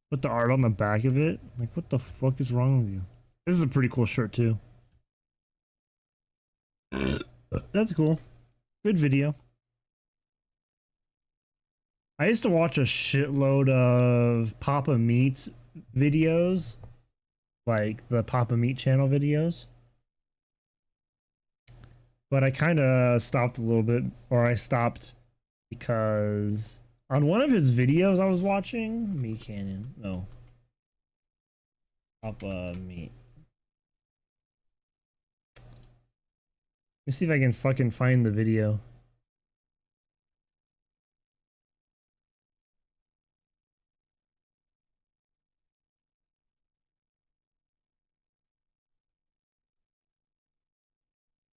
Put the art on the back of it. Like, what the fuck is wrong with you? This is a pretty cool shirt, too. That's cool. Good video. I used to watch a shitload of Papa Meat's videos. Like, the Papa Meat channel videos. But I kind of stopped a little bit. Or I stopped because on one of his videos I was watching, Meat Canyon, no, Papa Meat. Let me see if I can fucking find the video.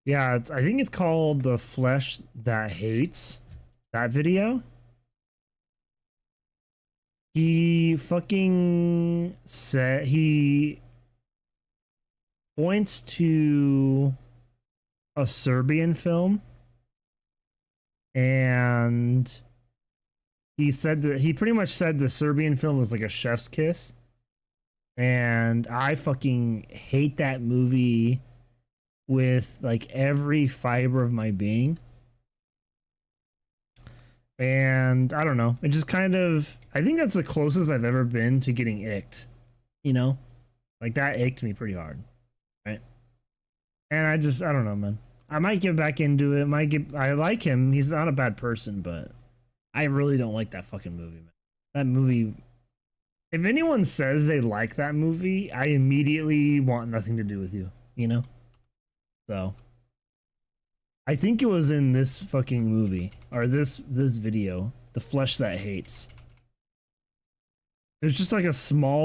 Yeah, I think it's called The Flesh That Hates. That video. He fucking said, he points to a Serbian film, and he said that he pretty much said the Serbian film was like a chef's kiss, and I fucking hate that movie with like every fiber of my being. And I don't know, it just kind of, I think that's the closest I've ever been to getting icked, you know, like that icked me pretty hard, right? And I don't know, man. I might get back into it. I like him, he's not a bad person, but I really don't like that fucking movie, man. That movie, if anyone says they like that movie, I immediately want nothing to do with you, you know? So I think it was in this fucking movie, or this video, The Flesh That Hates. It was just like a small